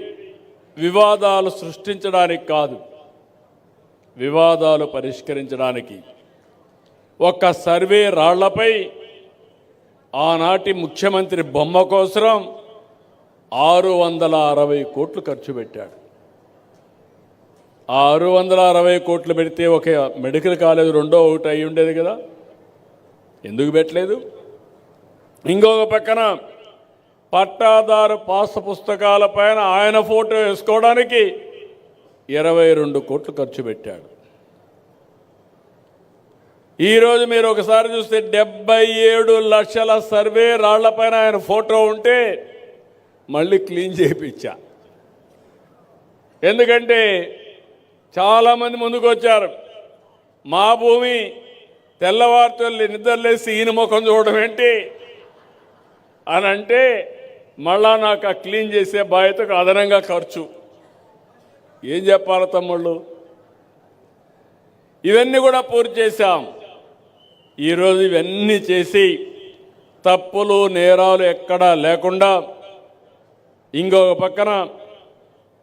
వివాదాలు సృష్టించడానికి కాదు, వివాదాలు పరిష్కరించడానికి. ఒక్క సర్వే రాళ్లపై ఆనాటి ముఖ్యమంత్రి బొమ్మ కోసం 660 కోట్లు ఖర్చు పెట్టాడు. ఆ 660 కోట్లు పెడితే ఒక మెడికల్ కాలేజ్ 2వ అయి ఉండేది కదా, ఎందుకు పెట్టలేదు? ఇంకొక పక్కన పట్టాదారు పాస్ పుస్తకాలపైన ఆయన ఫోటో వేసుకోవడానికి 22 కోట్లు ఖర్చు పెట్టాడు. ఈరోజు మీరు ఒకసారి చూస్తే 77 లక్షల సర్వే రాళ్లపైన ఆయన ఫోటో ఉంటే మళ్ళీ క్లీన్ చేయించా. ఎందుకంటే చాలామంది ముందుకు వచ్చారు, మా భూమి తెల్లవారితో నిద్రలేసి ఈయన ముఖం చూడడం ఏంటి అని అంటే, మళ్ళా నాకు ఆ క్లీన్ చేసే బాధ్యతకు అదనంగా ఖర్చు. ఏం చెప్పాలి తమ్ముళ్ళు? ఇవన్నీ కూడా పూర్తి చేశాం. ఈరోజు ఇవన్నీ చేసి తప్పులు నేరాలు ఎక్కడా లేకుండా, ఇంకొక పక్కన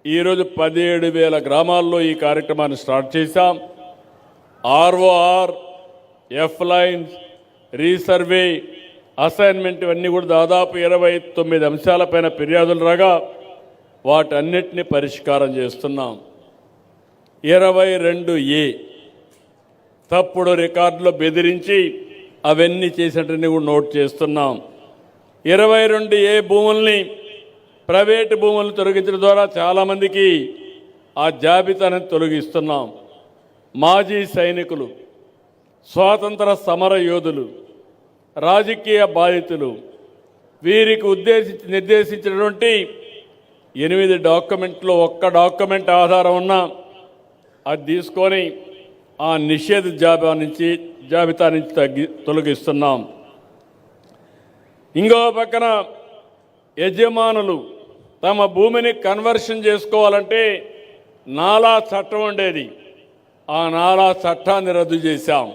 ఈరోజు 17,000 గ్రామాల్లో ఈ కార్యక్రమాన్ని స్టార్ట్ చేశాం. ROR, F lines, resurvey, assignment ఇవన్నీ కూడా దాదాపు 29 అంశాలపైన ఫిర్యాదులు రాగా వాటన్నిటిని పరిష్కారం చేస్తున్నాం. 22A తప్పుడు రికార్డులో బెదిరించి అవన్నీ చేసేటన్ని కూడా నోట్ చేస్తున్నాం. 22A భూముల్ని ప్రైవేటు భూములను తొలగించడం ద్వారా చాలామందికి ఆ జాబితాను తొలగిస్తున్నాం. మాజీ సైనికులు, స్వాతంత్ర సమర యోధులు, రాజకీయ బాధితులు, వీరికి నిర్దేశించినటువంటి 8 డాక్యుమెంట్లో ఒక్క డాక్యుమెంట్ ఆధారం ఉన్నా అది తీసుకొని ఆ నిషేధ జాబితా నుంచి తొలగిస్తున్నాం. ఇంకో పక్కన యజమానులు తమ భూమిని కన్వర్షన్ చేసుకోవాలంటే నాలా చట్టం ఉండేది. ఆ నాలా చట్టాన్ని రద్దు చేశాం.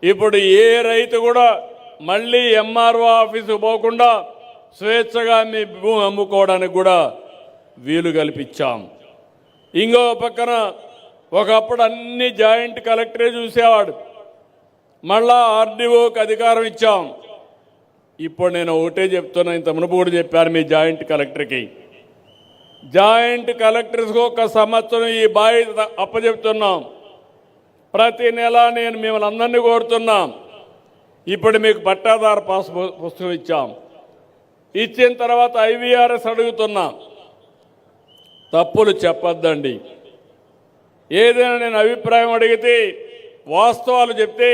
ఇప్పుడు ఏ రైతు కూడా మళ్ళీ ఎంఆర్ఓ ఆఫీసు పోకుండా స్వేచ్ఛగా మీ భూమి అమ్ముకోవడానికి కూడా వీలు కల్పించాం. ఇంకో పక్కన ఒకప్పుడు అన్ని జాయింట్ కలెక్టరే చూసేవాడు, మళ్ళా ఆర్డీఓకి అధికారం ఇచ్చాం. ఇప్పుడు నేను ఒకటే చెప్తున్నా, ఇంత మునుపు కూడా చెప్పాను మీ జాయింట్ కలెక్టర్కి, జాయింట్ కలెక్టర్స్కి ఒక సంవత్సరం ఈ బాధ్యత అప్పచెప్తున్నాం. ప్రతి నెల నేను మిమ్మల్ని అందరినీ కోరుతున్నాం. ఇప్పుడు మీకు పట్టాదారు పాస్ పుస్తకం ఇచ్చాం. ఇచ్చిన తర్వాత ఐవీఆర్ఎస్ అడుగుతున్నాం. తప్పులు చెప్పొద్దండి. ఏదైనా నేను అభిప్రాయం అడిగితే వాస్తవాలు చెప్తే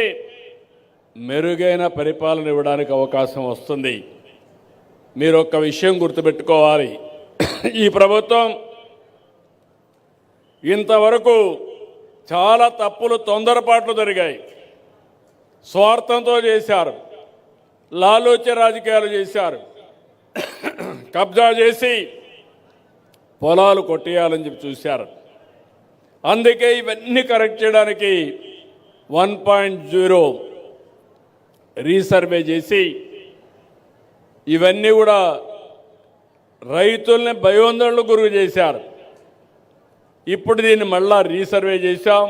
మెరుగైన పరిపాలన ఇవ్వడానికి అవకాశం వస్తుంది. మీరు ఒక్క విషయం గుర్తుపెట్టుకోవాలి, ఈ ప్రభుత్వం ఇంతవరకు చాలా తప్పులు, తొందరపాట్లు జరిగాయి. స్వార్థంతో చేశారు, లాలూచ రాజకీయాలు చేశారు, కబ్జా చేసి పొలాలు కొట్టేయాలని చెప్పి చూశారు. అందుకే ఇవన్నీ కరెక్ట్ చేయడానికి 1.0 రీసర్వే చేసి ఇవన్నీ కూడా రైతుల్ని భయోందనలకు గురి చేశారు. ఇప్పుడు దీన్ని మళ్ళా రీసర్వే చేశాం.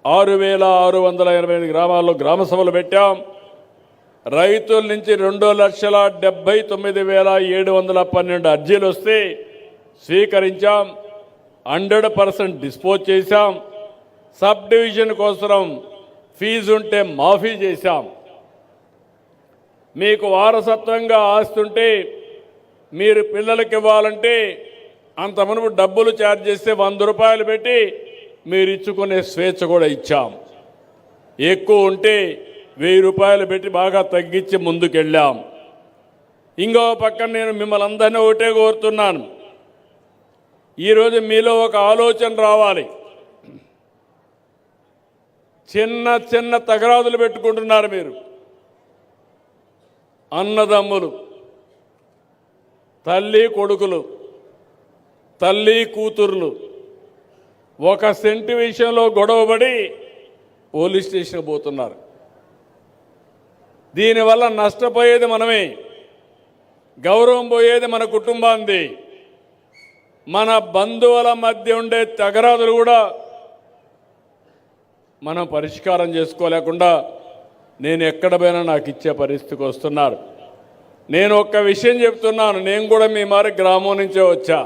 6,688 గ్రామాల్లో గ్రామ సభలు పెట్టాం. రైతుల నుంచి 2,79,712 అర్జీలు వస్తే స్వీకరించాం. 100% డిస్పోజ్ చేశాం. సబ్ డివిజన్ కోసం ఫీజు ఉంటే మాఫీ చేశాం. మీకు వారసత్వంగా ఆస్తుంటే మీరు పిల్లలకి ఇవ్వాలంటే అంత మునుపు డబ్బులు ఛార్జ్ చేస్తే 100 రూపాయలు పెట్టి మీరు ఇచ్చుకునే స్వేచ్ఛ కూడా ఇచ్చాం. ఎక్కువ ఉంటే 1000 రూపాయలు పెట్టి బాగా తగ్గించి ముందుకెళ్ళాం. ఇంకో పక్కన నేను మిమ్మల్ని అందరినీ ఒకటే కోరుతున్నాను, ఈరోజు మీలో ఒక ఆలోచన రావాలి. చిన్న చిన్న తగరాదులు పెట్టుకుంటున్నారు మీరు, అన్నదమ్ములు, తల్లి కొడుకులు, తల్లి కూతుర్లు ఒక సెంటు విషయంలో గొడవపడి పోలీస్ స్టేషన్ పోతున్నారు. దీనివల్ల నష్టపోయేది మనమే, గౌరవం పోయేది మన కుటుంబాంది. మన బంధువుల మధ్య ఉండే తగరాదులు కూడా మనం పరిష్కారం చేసుకోలేకుండా నేను ఎక్కడ పోయినా నాకు ఇచ్చే పరిస్థితికి వస్తున్నారు. నేను ఒక్క విషయం చెప్తున్నాను, నేను కూడా మీ మారి గ్రామం నుంచే వచ్చా.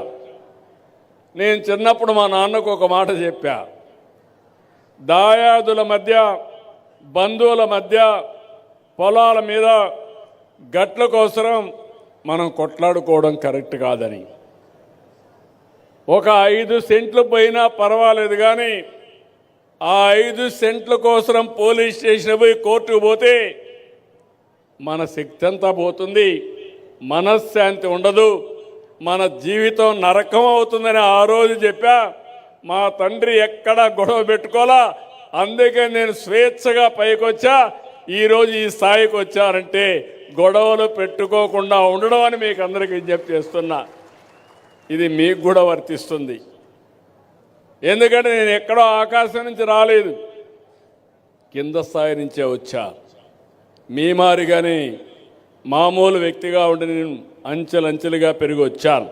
నేను చిన్నప్పుడు మా నాన్నకు ఒక మాట చెప్పా, దాయాదుల మధ్య, బంధువుల మధ్య, పొలాల మీద గట్ల కోసం మనం కొట్లాడుకోవడం కరెక్ట్ కాదని. ఒక 5 సెంట్లు పోయినా పర్వాలేదు, కానీ ఆ 5 సెంట్ల కోసం పోలీస్ స్టేషన్ పోయి కోర్టుకు పోతే మన శక్తి అంతా పోతుంది, మనశ్శాంతి ఉండదు, మన జీవితం నరకం అవుతుందని ఆ రోజు చెప్పా. మా తండ్రి ఎక్కడా గొడవ పెట్టుకోలా, అందుకే నేను స్వేచ్ఛగా పైకొచ్చా. ఈరోజు ఈ స్థాయికి వచ్చారంటే గొడవలు పెట్టుకోకుండా ఉండడం అని మీకు అందరికీ విజ్ఞప్తి చేస్తున్నా. ఇది మీకు కూడా వర్తిస్తుంది. ఎందుకంటే నేను ఎక్కడో ఆకాశం నుంచి రాలేదు, కింద స్థాయి నుంచే వచ్చా. మీ మారిగానే మామూలు వ్యక్తిగా ఉండి నేను అంచెలంచెలుగా పెరిగి వచ్చాను.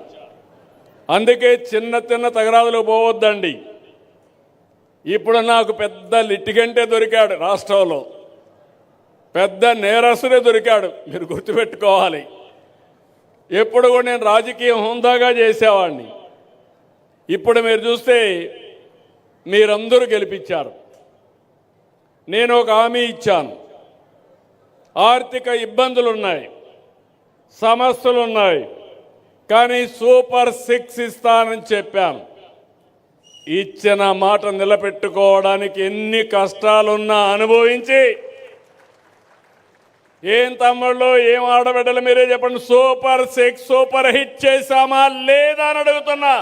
అందుకే చిన్న చిన్న తగరాదులు పోవద్దండి. ఇప్పుడు నాకు పెద్ద లిటిగంటే దొరికాడు, రాష్ట్రంలో పెద్ద నేరస్తుడే దొరికాడు. మీరు గుర్తుపెట్టుకోవాలి. ఎప్పుడు కూడా నేను రాజకీయం హుందాగా చేసేవాడిని. ఇప్పుడు మీరు చూస్తే మీరందరూ గెలిపించారు. నేను ఒక హామీ ఇచ్చాను, ఆర్థిక ఇబ్బందులు ఉన్నాయి, సమస్యలు ఉన్నాయి, కానీ సూపర్ 6 ఇస్తానని చెప్పాను. ఇచ్చిన మాట నిలబెట్టుకోవడానికి ఎన్ని కష్టాలున్నా అనుభవించి, ఏం తమ్ముళ్ళు, ఏం ఆడబిడ్డలు మీరే చెప్పండి, సూపర్ 6 సూపర్ హిట్ చేశామా లేదా అని అడుగుతున్నా.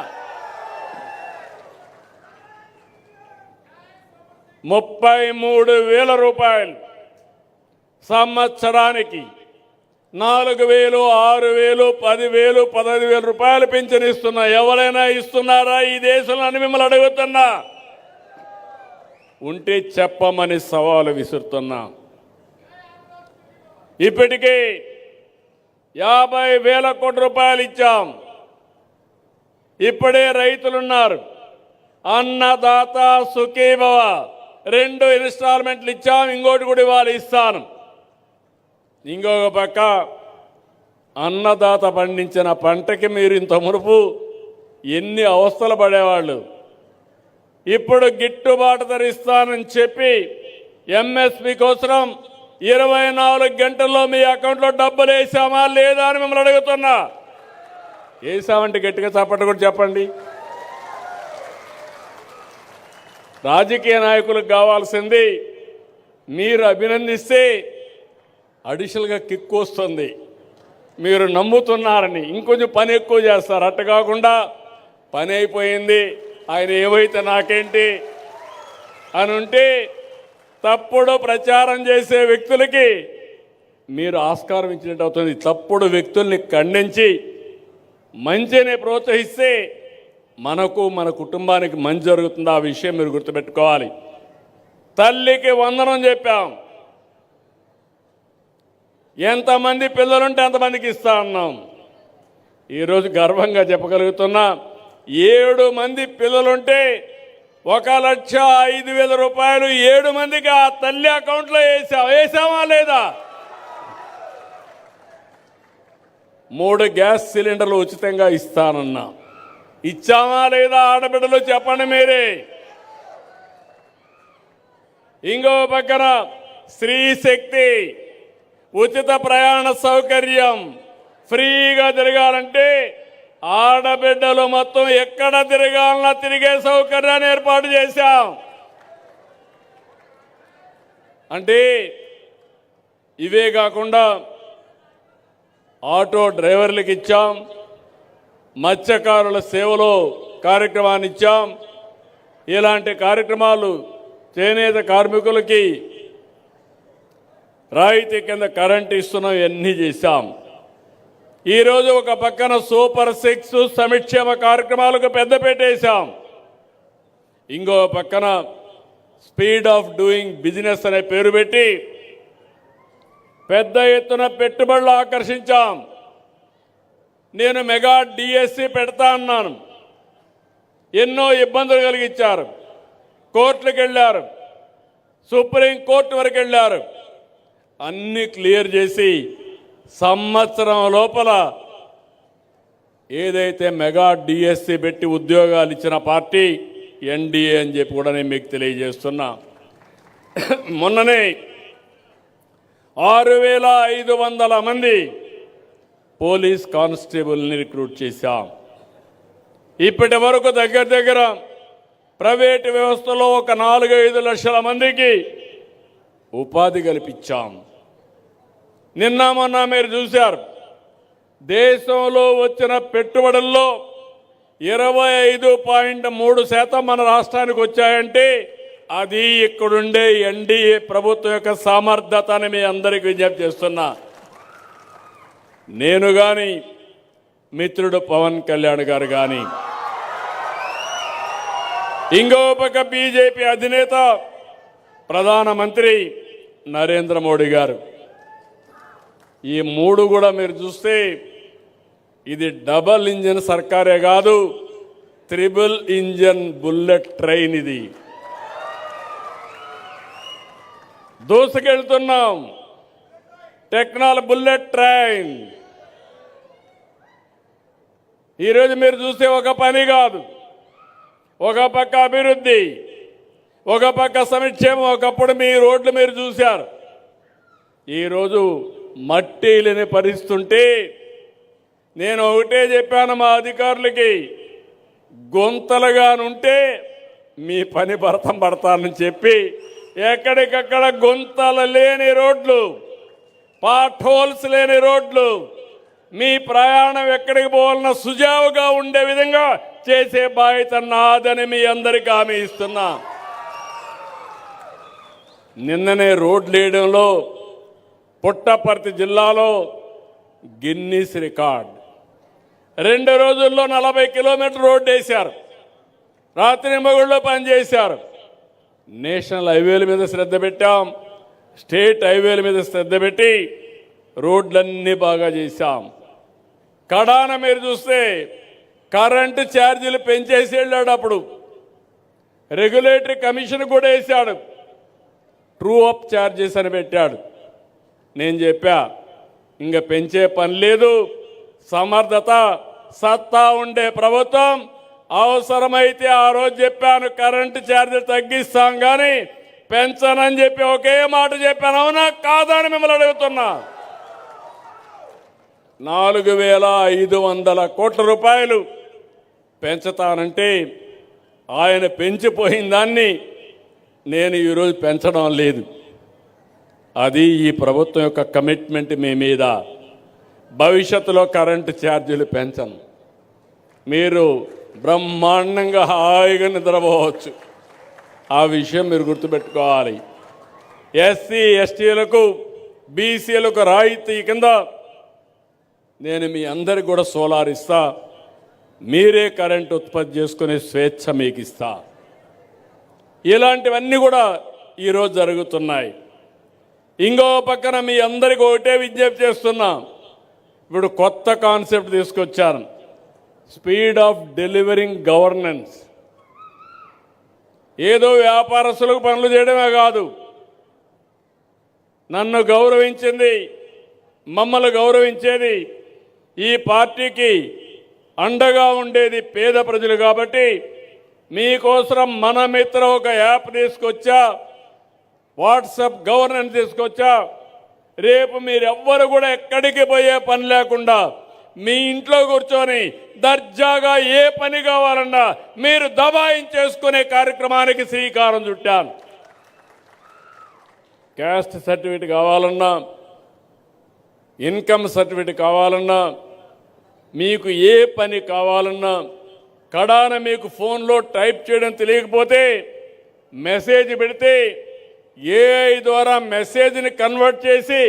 33,000 రూపాయలు సంవత్సరానికి, 4,000, 6,000, 10,000, 15,000 రూపాయలు పింఛన్ ఇస్తున్నా. ఎవరైనా ఇస్తున్నారా ఈ దేశంలో అని మిమ్మల్ని అడుగుతున్నా. ఉంటే చెప్పమని సవాలు విసురుతున్నా. ఇప్పటికే 50,000 కోట్ల రూపాయలు ఇచ్చాం. ఇప్పుడే రైతులున్నారు, అన్నదాత సుఖీభవ 2 ఇన్స్టాల్మెంట్లు ఇచ్చాం. ఇంకోటి కూడా ఇవాళ ఇస్తాను. ఇంకొక పక్క అన్నదాత పండించిన పంటకి మీరు ఇంత మునుపు ఎన్ని అవస్థలు పడేవాళ్ళు. ఇప్పుడు గిట్టుబాటు ధర ఇస్తానని చెప్పి ఎంఎస్పి కోసం 24 గంటల్లో మీ అకౌంట్లో డబ్బులు వేసామా లేదా అని మిమ్మల్ని అడుగుతున్నా. వేసామంటే గట్టిగా చప్పట్లు కూడా చెప్పండి. రాజకీయ నాయకులకు కావాల్సింది మీరు అభినందిస్తే అడిషనల్గా కిక్ వస్తుంది, మీరు నమ్ముతున్నారని ఇంకొంచెం పని ఎక్కువ చేస్తారు. అట్ట కాకుండా పని అయిపోయింది, ఆయన ఏమైతే నాకేంటి అని ఉంటే తప్పుడు ప్రచారం చేసే వ్యక్తులకి మీరు ఆస్కారం ఇచ్చినట్టు అవుతుంది. తప్పుడు వ్యక్తుల్ని ఖండించి మంచిని ప్రోత్సహిస్తే మనకు మన కుటుంబానికి మంచి జరుగుతుంది. ఆ విషయం మీరు గుర్తుపెట్టుకోవాలి. తల్లికి వందనం చెప్పాం. ఎంతమంది పిల్లలుంటే అంతమందికి ఇస్తా అన్నాం. ఈరోజు గర్వంగా చెప్పగలుగుతున్నా, 7 మంది పిల్లలుంటే 1,05,000 రూపాయలు 7 మందికి ఆ తల్లి అకౌంట్లో వేసామా లేదా? 3 గ్యాస్ సిలిండర్లు ఉచితంగా ఇస్తానన్నా, ఇచ్చామా లేదా? ఆడబిడ్డలు చెప్పండి మీరే. ఇంకో పక్కన స్త్రీ శక్తి ఉచిత ప్రయాణ సౌకర్యం, ఫ్రీగా తిరగాలంటే ఆడబిడ్డలు మొత్తం ఎక్కడ తిరగాలన్నా తిరిగే సౌకర్యాన్ని ఏర్పాటు చేశాం. అంటే ఇవే కాకుండా ఆటో డ్రైవర్లకు ఇచ్చాం, మత్స్యకారుల సేవలో కార్యక్రమాన్ని ఇచ్చాం. ఇలాంటి కార్యక్రమాలు చేనేత కార్మికులకి రాయితీ కింద కరెంట్ ఇస్తున్నాం, ఇవన్నీ చేశాం. ఈరోజు ఒక పక్కన సూపర్ 6 సంక్షేమ కార్యక్రమాలకు పెద్దపీట వేశాం. ఇంకో పక్కన స్పీడ్ ఆఫ్ డూయింగ్ బిజినెస్ అనే పేరు పెట్టి పెద్ద ఎత్తున పెట్టుబడులు ఆకర్షించాం. నేను మెగా డిఎస్సి పెడతా అన్నాను, ఎన్నో ఇబ్బందులు కలిగించారు. కోర్టులకు వెళ్ళారు, సుప్రీంకోర్టు వరకు వెళ్ళారు. అన్ని క్లియర్ చేసి సంవత్సరం లోపల ఏదైతే మెగా డిఎస్సి పెట్టి ఉద్యోగాలు ఇచ్చిన పార్టీ ఎన్డీఏ అని చెప్పి కూడా నేను మీకు తెలియజేస్తున్నా. మొన్ననే 6,500 మంది పోలీస్ కానిస్టేబుల్ని రిక్రూట్ చేశాం. ఇప్పటి వరకు దగ్గర ప్రైవేటు వ్యవస్థలో ఒక 4-5 లక్షల మందికి ఉపాధి కల్పించాం. నిన్న మొన్న మీరు చూశారు, దేశంలో వచ్చిన పెట్టుబడుల్లో 25.3% మన రాష్ట్రానికి వచ్చాయంటే అది ఇక్కడుండే ఎన్డీఏ ప్రభుత్వం యొక్క సామర్థ్యత అని మీ అందరికీ విజ్ఞప్తి చేస్తున్నా. నేను కానీ, మిత్రుడు పవన్ కళ్యాణ్ గారు కానీ, ఇంకో పక్క బీజేపీ అధినేత ప్రధానమంత్రి నరేంద్ర మోడీ గారు, ఈ 3 కూడా మీరు చూస్తే ఇది డబల్ ఇంజిన్ సర్కారే కాదు, 3 ఇంజిన్ బుల్లెట్ ట్రైన్. ఇది దూసుకెళ్తున్నాం, టెక్నాలజీ బుల్లెట్ ట్రైన్. ఈరోజు మీరు చూస్తే ఒక పని కాదు, ఒక పక్క అభివృద్ధి, ఒక పక్క సంక్షేమం. ఒకప్పుడు మీ రోడ్లు మీరు చూశారు, ఈరోజు మట్టి లేని పరిస్థితి ఉంటే నేను ఒకటే చెప్పాను మా అధికారులకి, గుంతలుగానుంటే మీ పని భరతం పడతానని చెప్పి ఎక్కడికక్కడ గుంతలు లేని రోడ్లు, పాట్ హోల్స్ లేని రోడ్లు, మీ ప్రయాణం ఎక్కడికి పోవాలన్నా సుజావుగా ఉండే విధంగా చేసే బాధ్యత నాదని మీ అందరికీ హామీ ఇస్తున్నా. నిన్ననే రోడ్లు వేయడంలో పుట్టపర్తి జిల్లాలో గిన్నీస్ రికార్డ్. 2 రోజుల్లో 40 కిలోమీటర్ రోడ్డు వేశారు. రాత్రి మగుళ్ళలో పనిచేశారు. నేషనల్ హైవేల మీద శ్రద్ధ పెట్టాం, స్టేట్ హైవేల మీద శ్రద్ధ పెట్టి రోడ్లన్నీ బాగా చేశాం. కడాన మీరు చూస్తే కరెంటు ఛార్జీలు పెంచేసి వెళ్ళాడు. అప్పుడు రెగ్యులేటరీ కమిషన్ కూడా వేశాడు, ట్రూ అప్ ఛార్జెస్ అని పెట్టాడు. నేను చెప్పా, ఇంకా పెంచే పని లేదు, సమర్థత సత్తా ఉండే ప్రభుత్వం. అవసరమైతే ఆ రోజు చెప్పాను కరెంటు ఛార్జీలు తగ్గిస్తాం కానీ పెంచనని చెప్పి ఒకే మాట చెప్పాను. అవునా కాదని మిమ్మల్ని అడుగుతున్నా. 4,500 కోట్ల రూపాయలు పెంచుతానంటే ఆయన పెంచిపోయిన దాన్ని నేను ఈరోజు పెంచడం లేదు. అది ఈ ప్రభుత్వం యొక్క కమిట్మెంట్ మీ మీద. భవిష్యత్తులో కరెంటు ఛార్జీలు పెంచను. మీరు బ్రహ్మాండంగా హాయిగా నిద్రపోవచ్చు. ఆ విషయం మీరు గుర్తుపెట్టుకోవాలి. ఎస్సీ ఎస్టీలకు బీసీలకు రాయితీ కింద నేను మీ అందరికి కూడా సోలార్ ఇస్తా. మీరే కరెంటు ఉత్పత్తి చేసుకునే స్వేచ్ఛ మీకు ఇస్తా. ఇలాంటివన్నీ కూడా ఈరోజు జరుగుతున్నాయి. ఇంకో పక్కన మీ అందరికీ ఒకటే విజ్ఞప్తి చేస్తున్నా. ఇప్పుడు కొత్త కాన్సెప్ట్ తీసుకొచ్చాను, స్పీడ్ ఆఫ్ డెలివరింగ్ గవర్నెన్స్. ఏదో వ్యాపారస్తులకు పనులు చేయడమే కాదు, నన్ను గౌరవించింది, మమ్మల్ని గౌరవించేది, ఈ పార్టీకి అండగా ఉండేది పేద ప్రజలు. కాబట్టి మీకోసం మన మిత్ర ఒక యాప్ తీసుకొచ్చా, వాట్సాప్ గవర్నెన్స్ తీసుకొచ్చా. రేపు మీరెవ్వరు కూడా ఎక్కడికి పోయే పని లేకుండా మీ ఇంట్లో కూర్చొని దర్జాగా ఏ పని కావాలన్నా మీరు దబాయించేసుకునే కార్యక్రమానికి శ్రీకారం చుట్టాను. క్యాస్ట్ సర్టిఫికేట్ కావాలన్నా, ఇన్కమ్ సర్టిఫికేట్ కావాలన్నా, మీకు ఏ పని కావాలన్నా, కడాన మీకు ఫోన్లో టైప్ చేయడం తెలియకపోతే మెసేజ్ పెడితే ఏఐ ద్వారా మెసేజ్ని కన్వర్ట్ చేసి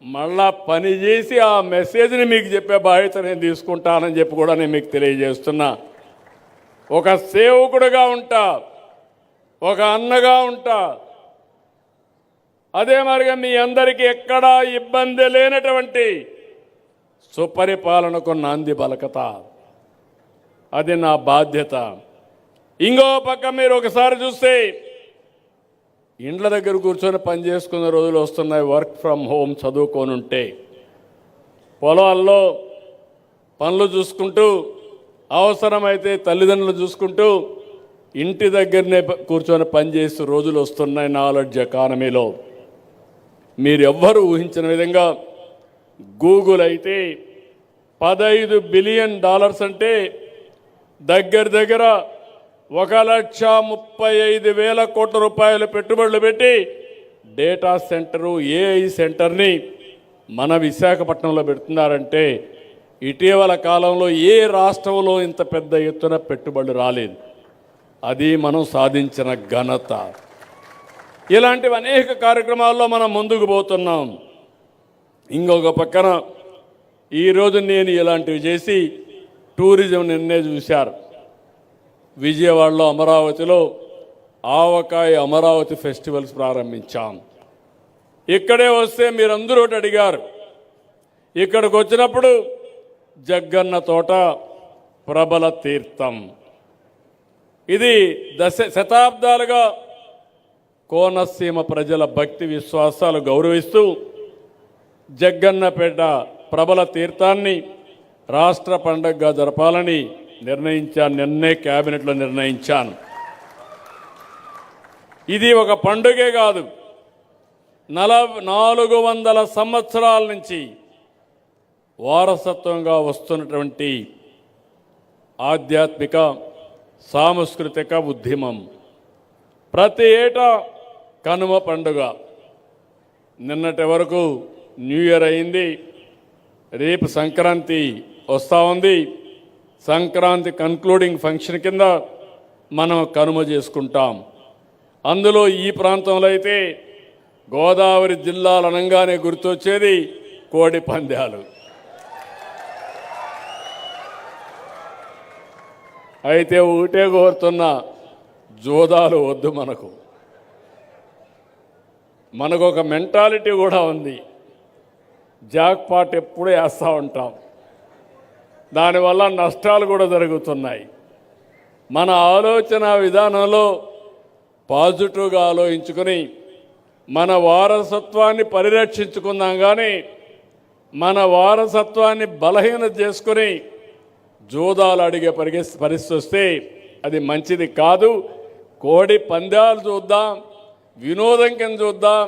మళ్ళా పని చేసి ఆ మెసేజ్ని మీకు చెప్పే బాధ్యత నేను తీసుకుంటానని చెప్పి కూడా నేను మీకు తెలియజేస్తున్నా. ఒక సేవకుడుగా ఉంటా, ఒక అన్నగా ఉంటా. అదే మరిగా మీ అందరికీ ఎక్కడా ఇబ్బంది లేనటువంటి సుపరిపాలనకు నాంది పలకతా. అది నా బాధ్యత. ఇంకో పక్క మీరు ఒకసారి చూస్తే ఇండ్ల దగ్గర కూర్చొని పని చేసుకున్న రోజులు వస్తున్నాయి. వర్క్ ఫ్రమ్ హోమ్ చదువుకొని ఉంటే పొలాల్లో పనులు చూసుకుంటూ, అవసరమైతే తల్లిదండ్రులు చూసుకుంటూ ఇంటి దగ్గరనే కూర్చొని పనిచేస్తూ రోజులు వస్తున్నాయి. నాలెడ్జ్ ఎకానమీలో మీరెవ్వరూ ఊహించిన విధంగా గూగుల్ అయితే $15 బిలియన్ అంటే దగ్గర దగ్గర 1,35,000 కోట్ల రూపాయలు పెట్టుబడులు పెట్టి డేటా సెంటరు, ఏఐ సెంటర్ని మన విశాఖపట్నంలో పెడుతున్నారంటే ఇటీవల కాలంలో ఏ రాష్ట్రంలో ఇంత పెద్ద ఎత్తున పెట్టుబడులు రాలేదు. అది మనం సాధించిన ఘనత. ఇలాంటివి అనేక కార్యక్రమాల్లో మనం ముందుకు పోతున్నాం. ఇంకొక పక్కన ఈరోజు నేను ఇలాంటివి చేసి టూరిజం నిన్నే చూశారు. విజయవాడలో అమరావతిలో ఆవకాయ అమరావతి ఫెస్టివల్స్ ప్రారంభించాం. ఇక్కడే వస్తే మీరందరూ ఒకటి అడిగారు. ఇక్కడికి వచ్చినప్పుడు జగ్గన్న తోట ప్రబల తీర్థం. ఇది శతాబ్దాలుగా కోనసీమ ప్రజల భక్తి విశ్వాసాలు గౌరవిస్తూ జగ్గన్నపేట ప్రబల తీర్థాన్ని రాష్ట్ర పండుగగా జరపాలని నిర్ణయించాను. నిన్నే క్యాబినెట్లో నిర్ణయించాను. ఇది ఒక పండుగే కాదు, 400 సంవత్సరాల నుంచి వారసత్వంగా వస్తున్నటువంటి ఆధ్యాత్మిక సాంస్కృతిక ఉద్యమం. ప్రతి ఏటా కనుమ పండుగ, నిన్నటి వరకు న్యూ ఇయర్ అయింది, రేపు సంక్రాంతి వస్తూ ఉంది. సంక్రాంతి కన్క్లూడింగ్ ఫంక్షన్ కింద మనం కనుమ చేసుకుంటాం. అందులో ఈ ప్రాంతంలో అయితే గోదావరి జిల్లాలు అనగానే గుర్తొచ్చేది కోడి పందాలు. అయితే ఒకటే కోరుతున్న, జోదాలు వద్దు. మనకు ఒక మెంటాలిటీ కూడా ఉంది, జాక్పాట్ ఎప్పుడూ వేస్తూ ఉంటాం, దానివల్ల నష్టాలు కూడా జరుగుతున్నాయి. మన ఆలోచన విధానంలో పాజిటివ్గా ఆలోచించుకొని మన వారసత్వాన్ని పరిరక్షించుకుందాం. కానీ మన వారసత్వాన్ని బలహీనత చేసుకొని జోదాలు అడిగే పరిస్థితి వస్తే అది మంచిది కాదు. కోడి పందాలు చూద్దాం, వినోదం కింద చూద్దాం,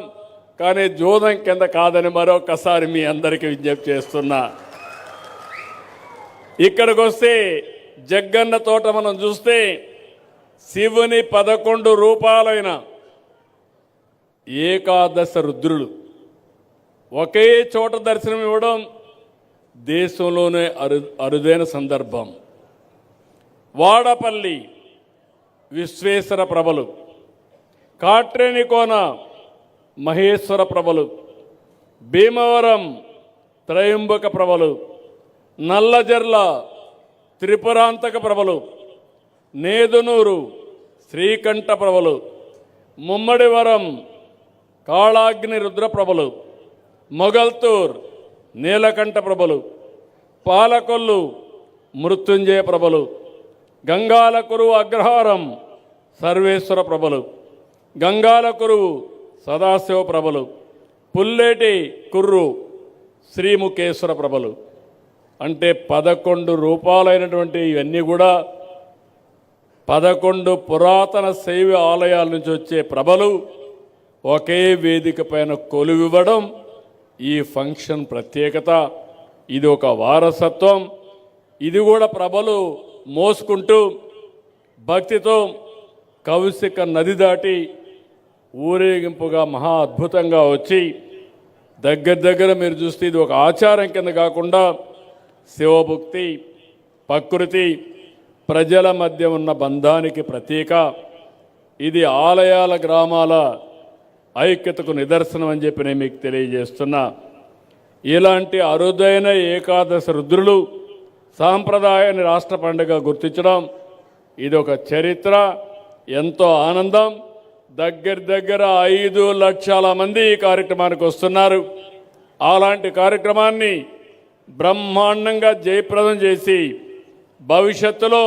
కానీ జోదం కింద కాదని మరొకసారి మీ అందరికీ విజ్ఞప్తి చేస్తున్నా. ఇక్కడికి వస్తే జగ్గన్న తోట మనం చూస్తే శివుని 11 రూపాలైన ఏకాదశ రుద్రులు ఒకే చోట దర్శనం ఇవ్వడం దేశంలోనే అరుదైన సందర్భం. వాడపల్లి విశ్వేశ్వర ప్రభలు, కాట్రేనికోన మహేశ్వర ప్రభలు, భీమవరం త్రయంబక ప్రభలు, నల్లజర్ల త్రిపురాంతక ప్రభలు, నేదునూరు శ్రీకంఠ ప్రభలు, ముమ్మడివరం కాళాగ్ని రుద్ర ప్రభలు, మొగల్తూర్ నీలకంఠ ప్రభలు, పాలకొల్లు మృత్యుంజయ ప్రభలు, గంగాల కురువు అగ్రహారం సర్వేశ్వర ప్రభలు, గంగాల కురువు సదాశివ ప్రభలు, పుల్లేటి కుర్రు శ్రీముఖేశ్వర ప్రభలు. అంటే 11 రూపాలైనటువంటి ఇవన్నీ కూడా 11 పురాతన శైవ ఆలయాల నుంచి వచ్చే ప్రభలు ఒకే వేదిక పైన కొలువివ్వడం ఈ ఫంక్షన్ ప్రత్యేకత. ఇది ఒక వారసత్వం. ఇది కూడా ప్రభలు మోసుకుంటూ భక్తితో కౌశిక నది దాటి ఊరేగింపుగా మహా అద్భుతంగా వచ్చి దగ్గర మీరు చూస్తే ఇది ఒక ఆచారం కింద కాకుండా శివభక్తి, ప్రకృతి, ప్రజల మధ్య ఉన్న బంధానికి ప్రతీక. ఇది ఆలయాల గ్రామాల ఐక్యతకు నిదర్శనం అని చెప్పి నేను మీకు తెలియజేస్తున్నా. ఇలాంటి అరుదైన ఏకాదశ రుద్రులు సాంప్రదాయాన్ని రాష్ట్ర పండుగ గుర్తించడం ఇది ఒక చరిత్ర, ఎంతో ఆనందం. దగ్గర 5 లక్షల మంది ఈ కార్యక్రమానికి వస్తున్నారు. అలాంటి కార్యక్రమాన్ని బ్రహ్మాండంగా జయప్రదం చేసి భవిష్యత్తులో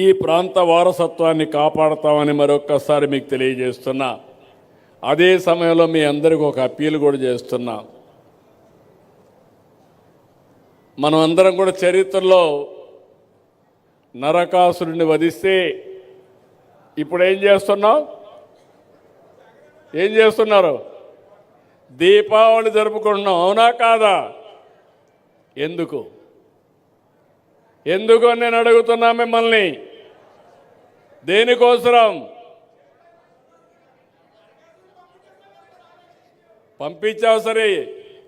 ఈ ప్రాంత వారసత్వాన్ని కాపాడతామని మరొక్కసారి మీకు తెలియజేస్తున్నా. అదే సమయంలో మీ అందరికీ ఒక అప్పీల్ కూడా చేస్తున్నా. మనం అందరం కూడా చరిత్రలో నరకాసురుడిని వధిస్తే ఇప్పుడు ఏం చేస్తున్నారు? దీపావళి జరుపుకుంటున్నాం, అవునా కాదా? ఎందుకు అని నేను అడుగుతున్నా మిమ్మల్ని. దేనికోసరం పంపించావు సరే,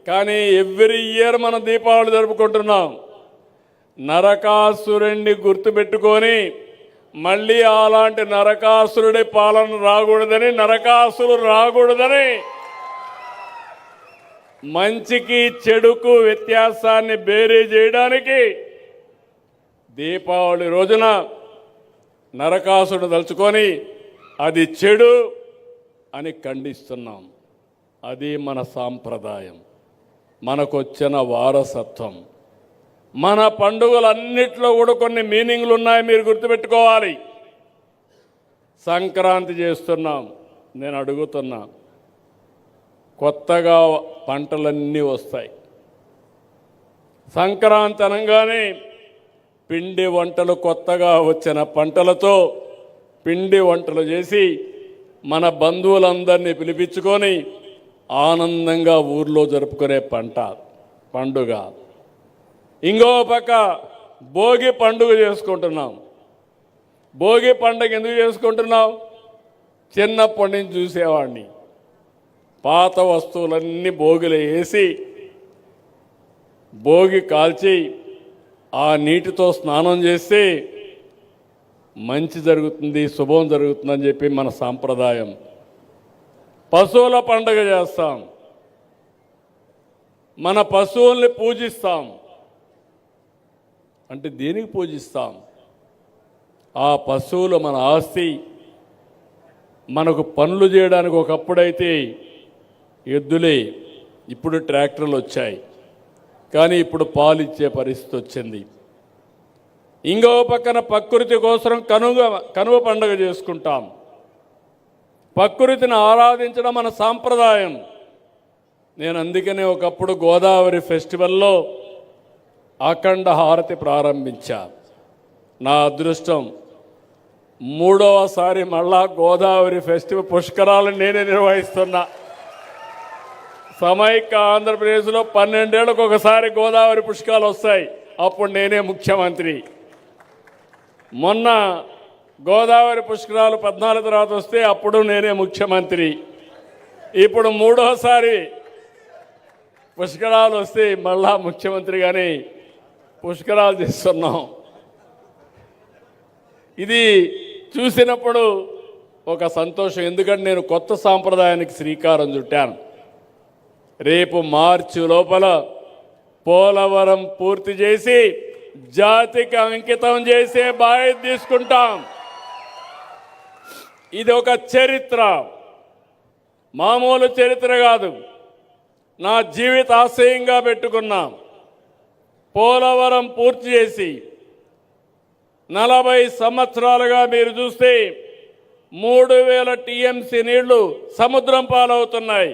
కానీ ఎవ్రీ ఇయర్ మనం దీపావళి జరుపుకుంటున్నాం. నరకాసురుణ్ణి గుర్తుపెట్టుకొని మళ్ళీ అలాంటి నరకాసురుడి పాలన రాకూడదని, నరకాసురుడు రాకూడదని, మంచికి చెడుకు వ్యత్యాసాన్ని బేరీ చేయడానికి దీపావళి రోజున నరకాసురుడు తలుచుకొని అది చెడు అని ఖండిస్తున్నాం. అది మన సాంప్రదాయం, మనకొచ్చిన వారసత్వం. మన పండుగలన్నిట్లో కూడా కొన్ని మీనింగ్లు ఉన్నాయి, మీరు గుర్తుపెట్టుకోవాలి. సంక్రాంతి చేస్తున్నాం, నేను అడుగుతున్నా, కొత్తగా పంటలన్నీ వస్తాయి. సంక్రాంతి అనగానే పిండి వంటలు, కొత్తగా వచ్చిన పంటలతో పిండి వంటలు చేసి మన బంధువులందరినీ పిలిపించుకొని ఆనందంగా ఊర్లో జరుపుకునే పంట. పండుగ, ఇంకో పక్క భోగి పండుగ చేసుకుంటున్నాం. భోగి పండుగ ఎందుకు చేసుకుంటున్నాం? చిన్నప్పటి నుంచి చూసేవాడిని. పాత వస్తువులన్నీ భోగిలో వేసి భోగి కాల్చి ఆ నీటితో స్నానం చేస్తే మంచి జరుగుతుంది, శుభం జరుగుతుందని చెప్పి మన సాంప్రదాయం. పశువుల పండుగ చేస్తాం, మన పశువుల్ని పూజిస్తాం. అంటే దేనికి పూజిస్తాం? ఆ పశువులు మన ఆస్తి. మనకు పనులు చేయడానికి ఒకప్పుడైతే ఎద్దులే, ఇప్పుడు ట్రాక్టర్లు వచ్చాయి, కానీ ఇప్పుడు పాలు ఇచ్చే పరిస్థితి వచ్చింది. ఇంకో పక్కన ప్రకృతి కోసం కనుమ పండుగ చేసుకుంటాం. ప్రకృతిని ఆరాధించడం మన సాంప్రదాయం. నేను అందుకనే ఒకప్పుడు గోదావరి ఫెస్టివల్లో అఖండ హారతి ప్రారంభించా. నా అదృష్టం మూడవసారి మళ్ళా గోదావరి ఫెస్టివల్ పుష్కరాలు నేనే నిర్వహిస్తున్నా. సమైక్య ఆంధ్రప్రదేశ్లో 12 ఏళ్లకు ఒకసారి గోదావరి పుష్కరాలు వస్తాయి, అప్పుడు నేనే ముఖ్యమంత్రి. మొన్న గోదావరి పుష్కరాలు 14 తర్వాత వస్తే అప్పుడు నేనే ముఖ్యమంత్రి. ఇప్పుడు మూడోసారి పుష్కరాలు వస్తే మళ్ళా ముఖ్యమంత్రిగానే పుష్కరాలు చేస్తున్నాం. ఇది చూసినప్పుడు ఒక సంతోషం, ఎందుకంటే నేను కొత్త సాంప్రదాయానికి శ్రీకారం చుట్టాను. రేపు మార్చి లోపల పోలవరం పూర్తి చేసి జాతికి అంకితం చేసే బాధ్యత తీసుకుంటాం. ఇది ఒక చరిత్ర, మామూలు చరిత్ర కాదు. నా జీవిత ఆశయంగా పెట్టుకున్నా. పోలవరం పూర్తి చేసి 40 సంవత్సరాలుగా మీరు చూస్తే 3000 టీఎంసీ నీళ్లు సముద్రం పాలవుతున్నాయి.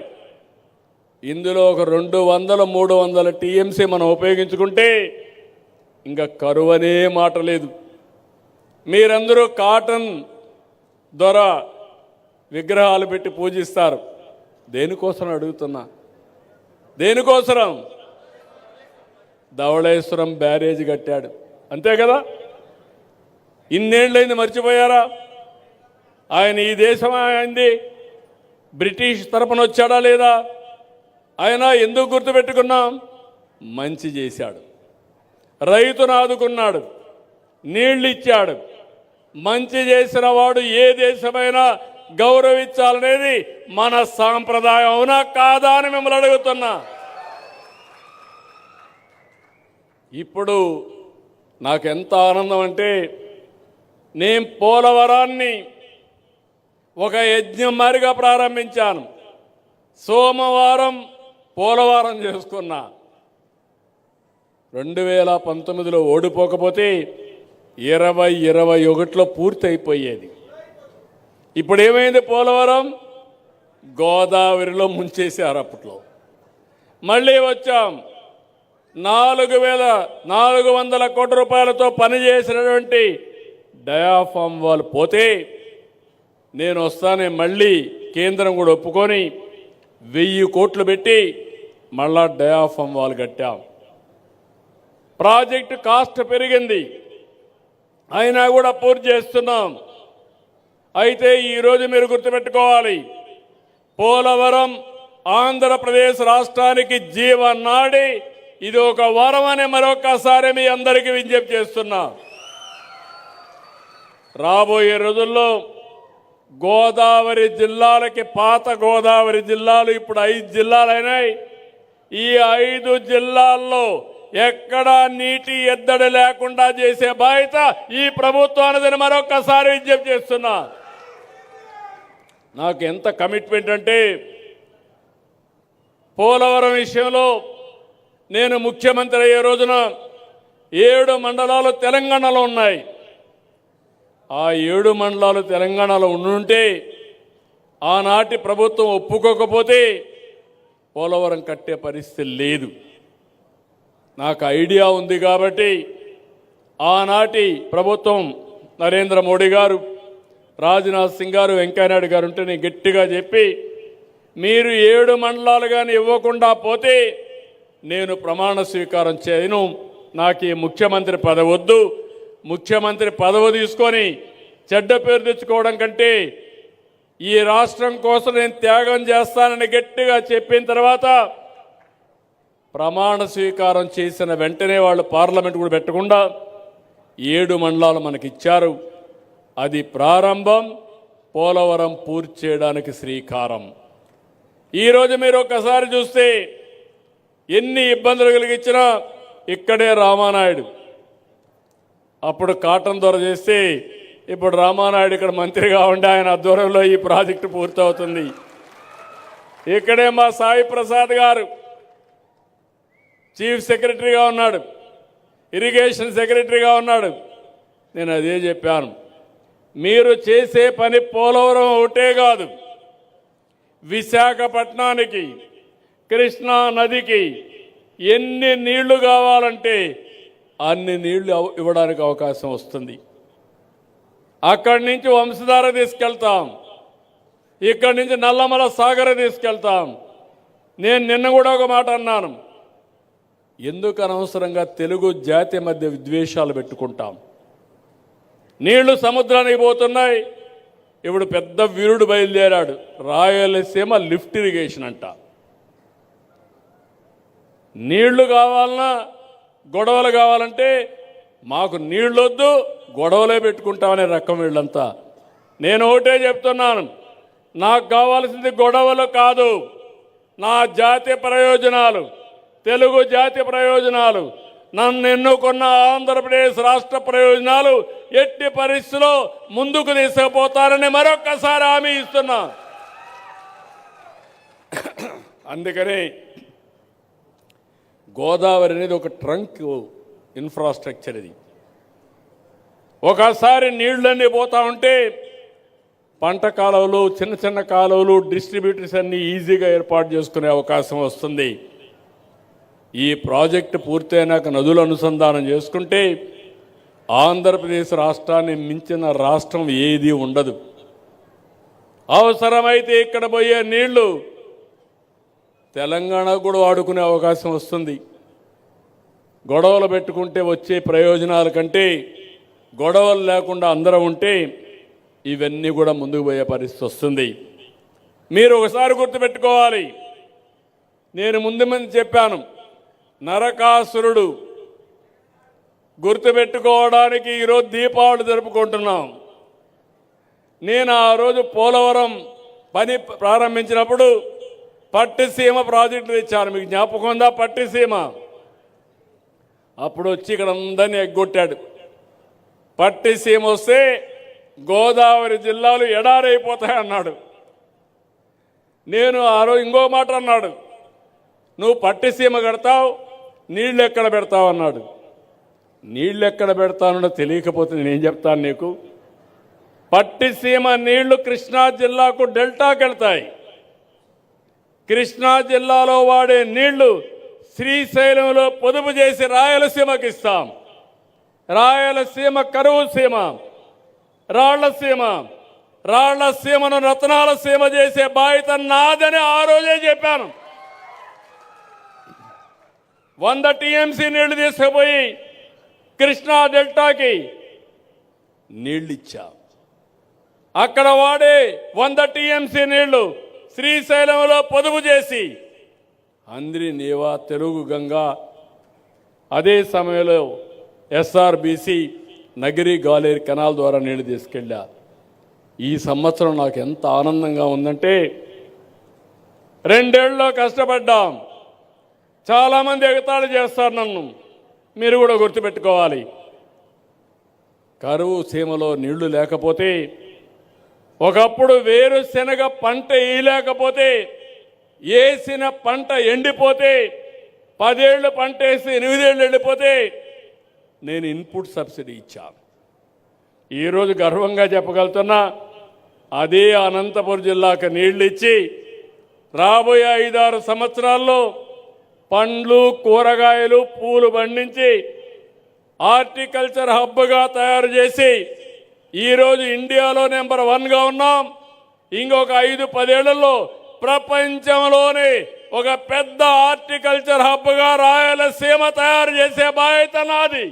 ఇందులో ఒక 200-300 టీఎంసీ మనం ఉపయోగించుకుంటే ఇంకా కరువనే మాట లేదు. మీరందరూ కాటన్ దొర విగ్రహాలు పెట్టి పూజిస్తారు. దేనికోసం అడుగుతున్నా? దేనికోసం? ధవళేశ్వరం బ్యారేజ్ కట్టాడు, అంతే కదా? ఇన్నేళ్ళైంది, మర్చిపోయారా? ఆయన ఈ దేశం అయింది బ్రిటిష్ తరపున వచ్చాడా లేదా? ఆయన ఎందుకు గుర్తుపెట్టుకున్నాం? మంచి చేశాడు, రైతును ఆదుకున్నాడు, నీళ్ళు ఇచ్చాడు. మంచి చేసిన వాడు ఏ దేశమైనా గౌరవించాలనేది మన సాంప్రదాయం. అవునా కాదా అని మిమ్మల్ని అడుగుతున్నా. ఇప్పుడు నాకు ఎంత ఆనందం అంటే, నేను పోలవరాన్ని ఒక యజ్ఞం మారిగా ప్రారంభించాను. సోమవారం పోలవరం చేసుకున్నా. 2019లో ఓడిపోకపోతే 2021లో పూర్తి అయిపోయేది. ఇప్పుడు ఏమైంది? పోలవరం గోదావరిలో ముంచేశారు. అప్పట్లో మళ్ళీ వచ్చాం. 4,400 కోట్ల రూపాయలతో పనిచేసినటువంటి డయాఫామ్ వాళ్ళు పోతే నేను వస్తానే మళ్ళీ కేంద్రం కూడా ఒప్పుకొని 1000 కోట్లు పెట్టి మళ్ళా డయాఫామ్ వాళ్ళు కట్టాం. ప్రాజెక్టు కాస్ట్ పెరిగింది, అయినా కూడా పూర్తి చేస్తున్నాం. అయితే ఈరోజు మీరు గుర్తుపెట్టుకోవాలి, పోలవరం ఆంధ్రప్రదేశ్ రాష్ట్రానికి జీవనాడి. ఇది ఒక వరం అని మరొకసారి మీ అందరికీ విజ్ఞప్తి చేస్తున్నా. రాబోయే రోజుల్లో గోదావరి జిల్లాలకి, పాత గోదావరి జిల్లాలు ఇప్పుడు 5 జిల్లాలైనాయి. ఈ 5 జిల్లాల్లో ఎక్కడా నీటి ఎద్దడి లేకుండా చేసే బాధ్యత ఈ ప్రభుత్వానిదని మరొకసారి విజ్ఞప్తి చేస్తున్నా. నాకు ఎంత కమిట్మెంట్ అంటే, పోలవరం విషయంలో నేను ముఖ్యమంత్రి అయ్యే రోజున 7 మండలాలు తెలంగాణలో ఉన్నాయి. ఆ 7 మండలాలు తెలంగాణలో ఉండుంటే ఆనాటి ప్రభుత్వం ఒప్పుకోకపోతే పోలవరం కట్టే పరిస్థితి లేదు. నాకు ఐడియా ఉంది కాబట్టి ఆనాటి ప్రభుత్వం నరేంద్ర మోడీ గారు, రాజ్నాథ్ సింగ్ గారు, వెంకయ్యనాయుడు గారు ఉంటే నేను గట్టిగా చెప్పి, మీరు 7 మండలాలు కానీ ఇవ్వకుండా పోతే నేను ప్రమాణ స్వీకారం చేయను, నాకు ఈ ముఖ్యమంత్రి పదవి వద్దు, ముఖ్యమంత్రి పదవి తీసుకొని చెడ్డ పేరు తెచ్చుకోవడం కంటే ఈ రాష్ట్రం కోసం నేను త్యాగం చేస్తానని గట్టిగా చెప్పిన తర్వాత ప్రమాణ స్వీకారం చేసిన వెంటనే వాళ్ళు పార్లమెంట్ కూడా పెట్టకుండా 7 మండలాలు మనకిచ్చారు. అది ప్రారంభం, పోలవరం పూర్తి చేయడానికి శ్రీకారం. ఈరోజు మీరు ఒక్కసారి చూస్తే ఎన్ని ఇబ్బందులు కలిగించినా ఇక్కడే రామానాయుడు, అప్పుడు కాటన్ దొర చేస్తే ఇప్పుడు రామానాయుడు ఇక్కడ మంత్రిగా ఉండి ఆయన ఆధ్వర్యంలో ఈ ప్రాజెక్టు పూర్తవుతుంది. ఇక్కడే మా సాయి ప్రసాద్ గారు చీఫ్ సెక్రటరీగా ఉన్నాడు, ఇరిగేషన్ సెక్రటరీగా ఉన్నాడు. నేను అదే చెప్పాను, మీరు చేసే పని పోలవరం ఒకటే కాదు, విశాఖపట్నానికి కృష్ణా నదికి ఎన్ని నీళ్లు కావాలంటే అన్ని నీళ్లు ఇవ్వడానికి అవకాశం వస్తుంది. అక్కడి నుంచి వంశధార తీసుకెళ్తాం, ఇక్కడి నుంచి నల్లమల సాగర్ తీసుకెళ్తాం. నేను నిన్న కూడా ఒక మాట అన్నాను, ఎందుకు అనవసరంగా తెలుగు జాతి మధ్య విద్వేషాలు పెట్టుకుంటాం? నీళ్లు సముద్రానికి పోతున్నాయి. ఇప్పుడు పెద్ద వీరుడు బయలుదేరాడు, రాయలసీమ లిఫ్ట్ ఇరిగేషన్ అంట. నీళ్లు కావాలన్నా గొడవలు కావాలంటే మాకు నీళ్ళొద్దు, గొడవలే పెట్టుకుంటామనే రకం వీళ్ళంతా. నేను ఒకటే చెప్తున్నాను, నాకు కావాల్సింది గొడవలు కాదు, నా జాతి ప్రయోజనాలు, తెలుగు జాతి ప్రయోజనాలు, నన్ను ఎన్నుకున్న ఆంధ్రప్రదేశ్ రాష్ట్ర ప్రయోజనాలు ఎట్టి పరిస్థితిలో ముందుకు తీసుకుపోతారని మరొక్కసారి హామీ ఇస్తున్నా. అందుకని గోదావరి అనేది ఒక ట్రంక్ ఇన్ఫ్రాస్ట్రక్చర్. ఇది ఒకసారి నీళ్ళన్నీ పోతా ఉంటే పంట కాలువలు, చిన్న చిన్న కాలువలు, డిస్ట్రిబ్యూటర్స్ అన్నీ ఈజీగా ఏర్పాటు చేసుకునే అవకాశం వస్తుంది. ఈ ప్రాజెక్టు పూర్తయినాక నదులు అనుసంధానం చేసుకుంటే ఆంధ్రప్రదేశ్ రాష్ట్రాన్ని మించిన రాష్ట్రం ఏది ఉండదు. అవసరమైతే ఇక్కడ పోయే నీళ్లు తెలంగాణకు కూడా వాడుకునే అవకాశం వస్తుంది. గొడవలు పెట్టుకుంటే వచ్చే ప్రయోజనాల కంటే గొడవలు లేకుండా అందరం ఉంటే ఇవన్నీ కూడా ముందుకు పోయే పరిస్థితి వస్తుంది. మీరు ఒకసారి గుర్తుపెట్టుకోవాలి, నేను ముందు చెప్పాను, నరకాసురుడు గుర్తుపెట్టుకోవడానికి ఈరోజు దీపావళి జరుపుకుంటున్నాం. నేను ఆ రోజు పోలవరం పని ప్రారంభించినప్పుడు పట్టిసీమ ప్రాజెక్టు తెచ్చాను, మీకు జ్ఞాపకం ఉందా? పట్టిసీమ అప్పుడు వచ్చి ఇక్కడ అందరినీ ఎగ్గొట్టాడు. పట్టిసీమ వస్తే గోదావరి జిల్లాలు ఎడారైపోతాయన్నాడు. నేను ఆ రోజు ఇంకో మాట అన్నాడు, నువ్వు పట్టిసీమ కడతావు, నీళ్ళు ఎక్కడ పెడతావు అన్నాడు. నీళ్ళు ఎక్కడ పెడతానో తెలియకపోతే నేనేం చెప్తాను నీకు? పట్టిసీమ నీళ్లు కృష్ణా జిల్లాకు డెల్టాకి వెళ్తాయి. కృష్ణా జిల్లాలో వాడే నీళ్లు శ్రీశైలంలో పొదుపు చేసి రాయలసీమకి ఇస్తాం. రాయలసీమ కరువు సీమ, రాళ్లసీమను రత్నాల సీమ చేసే బాధ్యత నాదని ఆ రోజే చెప్పాను. 100 టీఎంసీ నీళ్లు తీసుకుపోయి కృష్ణా డెల్టాకి నీళ్ళిచ్చా. అక్కడ వాడే 100 టీఎంసీ నీళ్లు శ్రీశైలంలో పొదుపు చేసి అంద్రి నీవా, తెలుగు గంగా, అదే సమయంలో ఎస్ఆర్బీసీ నగిరి గాలేరు కెనాల్ ద్వారా నీళ్లు తీసుకెళ్ళా. ఈ సంవత్సరం నాకు ఎంత ఆనందంగా ఉందంటే, 2 ఏళ్లలో కష్టపడ్డాం. చాలామంది ఎగతాళి చేస్తారు నన్ను, మీరు కూడా గుర్తుపెట్టుకోవాలి. కరువు సీమలో నీళ్లు లేకపోతే, ఒకప్పుడు వేరుశెనగ పంట వేయలేకపోతే, వేసిన పంట ఎండిపోతే, 10 ఏళ్ళు పంట వేసి 8 ఏళ్ళు ఎండిపోతే నేను ఇన్పుట్ సబ్సిడీ ఇచ్చాను. ఈరోజు గర్వంగా చెప్పగలుగుతున్నా, అదే అనంతపురం జిల్లాకు నీళ్లు ఇచ్చి రాబోయే 5-6 సంవత్సరాల్లో పండ్లు, కూరగాయలు, పూలు పండించి హార్టికల్చర్ హబ్గా తయారు చేసి ఈరోజు ఇండియాలో నెంబర్ 1గా ఉన్నాం. ఇంకొక 5-10 ఏళ్లలో ప్రపంచంలోనే ఒక పెద్ద హార్టికల్చర్ హబ్గా రాయలసీమ తయారు చేసే బాధ్యత నాది.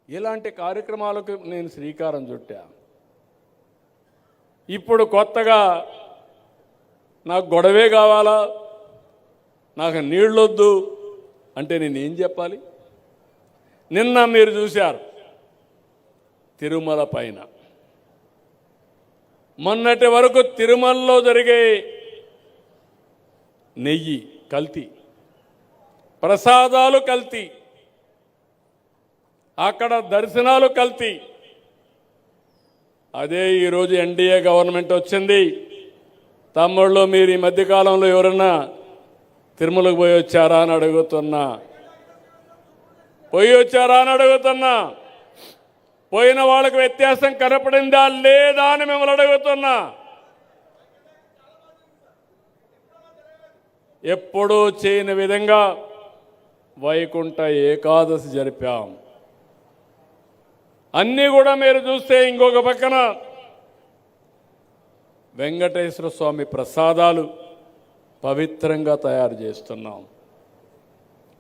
ఇలాంటి కార్యక్రమాలకు నేను శ్రీకారం చుట్టా. ఇప్పుడు కొత్తగా నాకు గొడవే కావాలా, నాకు నీళ్ళొద్దు అంటే నేనేం చెప్పాలి? నిన్న మీరు చూశారు తిరుమల పైన, మొన్నటి వరకు తిరుమలలో జరిగే నెయ్యి కల్తీ, ప్రసాదాలు కల్తీ, అక్కడ దర్శనాలు కల్తీ. అదే ఈరోజు ఎన్డీఏ గవర్నమెంట్ వచ్చింది. తమ్ముళ్ళు మీరు ఈ మధ్యకాలంలో ఎవరన్నా తిరుమలకు పోయి వచ్చారా అని అడుగుతున్నా, పోయిన వాళ్ళకు వ్యత్యాసం కనపడిందా లేదా అని మిమ్మల్ని అడుగుతున్నా. ఎప్పుడూ చేయని విధంగా వైకుంఠ ఏకాదశి జరిపాం. అన్నీ కూడా మీరు చూస్తే ఇంకొక పక్కన వెంకటేశ్వర స్వామి ప్రసాదాలు పవిత్రంగా తయారు చేస్తున్నాం,